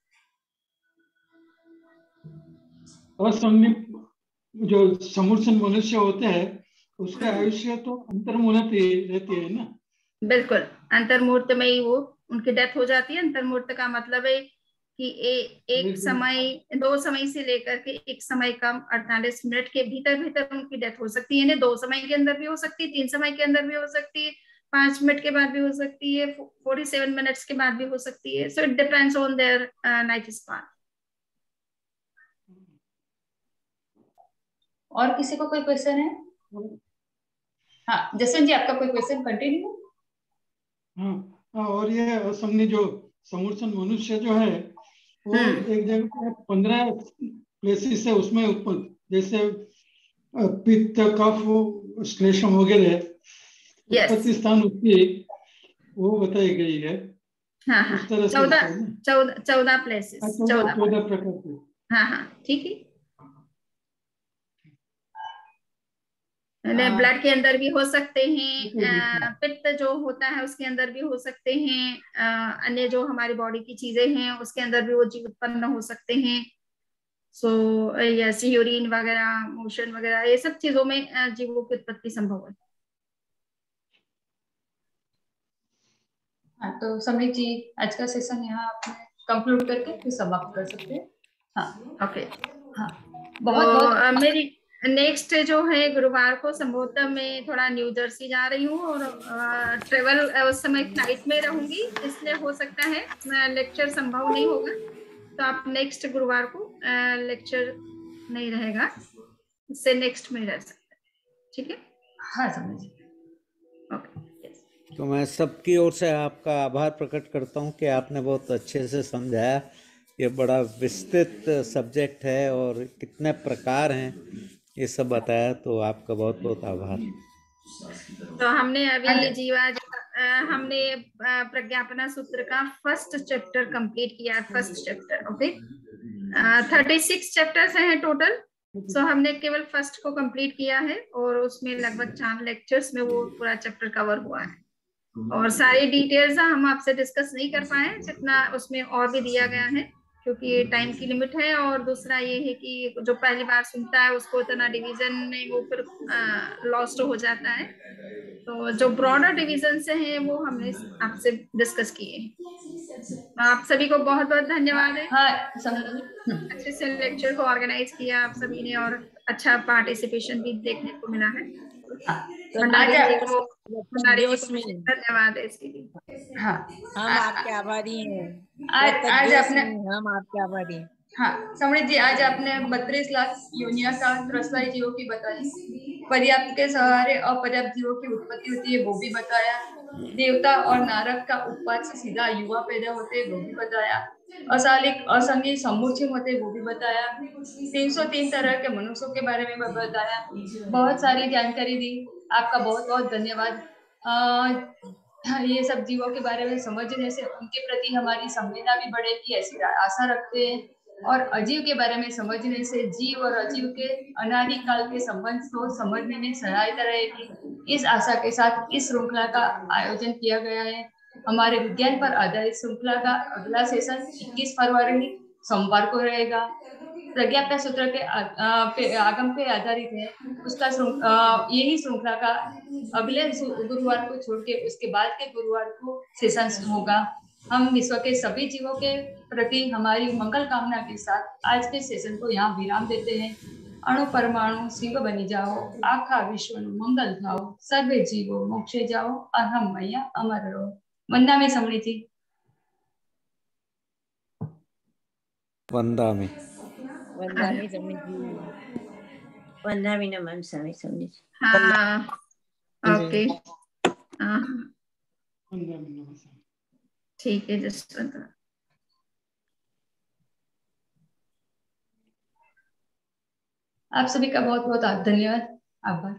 जो समूर्छन मनुष्य होते हैं उसका आयुष्य तो अंतर्मूर्त रहती है ना? बिल्कुल, अंतर्मूर्त में ही वो उनकी डेथ हो जाती है। अंतर्मूर्त का मतलब है कि एक समय, 2 समय से लेकर के 1 समय कम 48 मिनट के भीतर उनकी डेथ हो सकती है। 2 समय के अंदर भी हो सकती है, 3 समय के अंदर भी हो सकती है, 5 मिनट के बाद भी हो सकती है, 47 मिनट्स के बाद भी हो सकती है। So it depends on their life span. और किसी को कोई क्वेश्चन है? हाँ जसवंत जी आपका कोई क्वेश्चन कंटिन्यू? हाँ, और ये असंगी जो समूर्छन मनुष्य जो है वो एक जगह पे 15 प्लेसेस है उसमें उत्पन्न, जैसे पित्त, कफ, श्लेष्म वगैरह उत्पत्ति स्थान उसकी वो बताई गई है। हाँ हाँ, 14 प्लेसेस, 14 प्रकार के। हाँ हाँ ठीक है। ब्लड के अंदर भी हो सकते हैं, पित्त जो होता है उसके अंदर भी हो सकते हैं, अन्य जो हमारी बॉडी की चीजें हैं उसके अंदर भी वो जीव उत्पन्न हो सकते हैं। सो यस, यूरिन वगैरह, मोशन वगैरह, ये सब चीजों में जीवों की उत्पत्ति संभव है। हाँ तो समीर जी आज का सेशन यहाँ आपने कंक्लूड करके फिर समाप्त कर सकते हैं। हाँ ओके। हाँ बहुत मेरी नेक्स्ट जो है गुरुवार को संभवतः मैं थोड़ा न्यू जर्सी जा रही हूँ और ट्रेवल उस समय फ्लाइट में रहूंगी, इसलिए हो सकता है लेक्चर संभव नहीं होगा, तो आप नेक्स्ट गुरुवार को लेक्चर नहीं रहेगा, इससे नेक्स्ट में रह सकते हैं। ठीक है? हाँ समझ। तो मैं सबकी ओर से आपका आभार प्रकट करता हूँ कि आपने बहुत अच्छे से समझाया। ये बड़ा विस्तृत सब्जेक्ट है और कितने प्रकार हैं ये सब बताया, तो आपका बहुत बहुत आभार। तो हमने अभी जीवा हमने प्रज्ञापना सूत्र का फर्स्ट चैप्टर कंप्लीट किया है। फर्स्ट चैप्टर, ओके, 36 चैप्टर्स हैं टोटल। सो हमने केवल फर्स्ट को कंप्लीट किया है और उसमें लगभग 4 लेक्चर्स में वो पूरा चैप्टर कवर हुआ है, और सारी डिटेल्स हम आपसे डिस्कस नहीं कर पाए जितना उसमें और भी दिया गया है, क्योंकि टाइम की लिमिट है। और दूसरा ये है कि जो पहली बार सुनता है उसको इतना डिवीजन में वो फिर लॉस्ट हो जाता है, तो जो ब्रॉडर डिवीजन से हैं वो हमने आपसे डिस्कस किए हैं। आप सभी को बहुत बहुत धन्यवाद है। अच्छे से लेक्चर को ऑर्गेनाइज किया आप सभी ने और अच्छा पार्टिसिपेशन भी देखने को मिला है। धन्यवाद है इसके लिए। हाँ हम आपके आभारी हैं। आज आपने हम आपके आभारी हैं। हाँ समृद्ध जी, आज आपने 32 लाख योनिया का त्रस्ताई जीवों की बताई, पर्याप्त के सहारे अपर्याप्त जीवों की उत्पत्ति होती है वो भी बताया, देवता और नारक का उत्पाद से सीधा युवा पैदा होते हैं वो भी बताया, असालिक असंगी समूर्छिम होते वो भी बताया, 303 तरह के मनुष्यों के बारे में बताया, बहुत सारी जानकारी दी। आपका बहुत बहुत धन्यवाद। ये सब जीवों के बारे में समझने से उनके प्रति हमारी संवेदना भी बढ़ेगी ऐसी आशा रखते हैं, और अजीव के बारे में समझने से जीव और अजीव के अनादि काल के संबंध को समझने में सहायता रहेगी। इस आशा के साथ इस श्रृंखला का आयोजन किया गया है। हमारे विज्ञान पर आधारित श्रृंखला का अगला सेशन 21 फरवरी सोमवार को रहेगा। प्रज्ञाप्य सूत्र के आगम पे आधारित है। उसका यही श्रृंखला का अगले गुरुवार को छोड़ के उसके बाद के गुरुवार को सेशन होगा। हम विश्व के सभी जीवों के प्रति हमारी मंगल कामना के साथ आज के सेशन को यहाँ विराम देते हैं। अणु परमाणु शिव बनी जाओ, आखा विश्व मंगल थाओ, सर्वे जीवो मोक्षे जाओ, अहम मैया अमर रहो। वंदा में समृद्धि। वंदा में वंदा में नमन स्वामी समझी। हाँ ओके ठीक है जसवंत। आप सभी का बहुत बहुत धन्यवाद, आभार।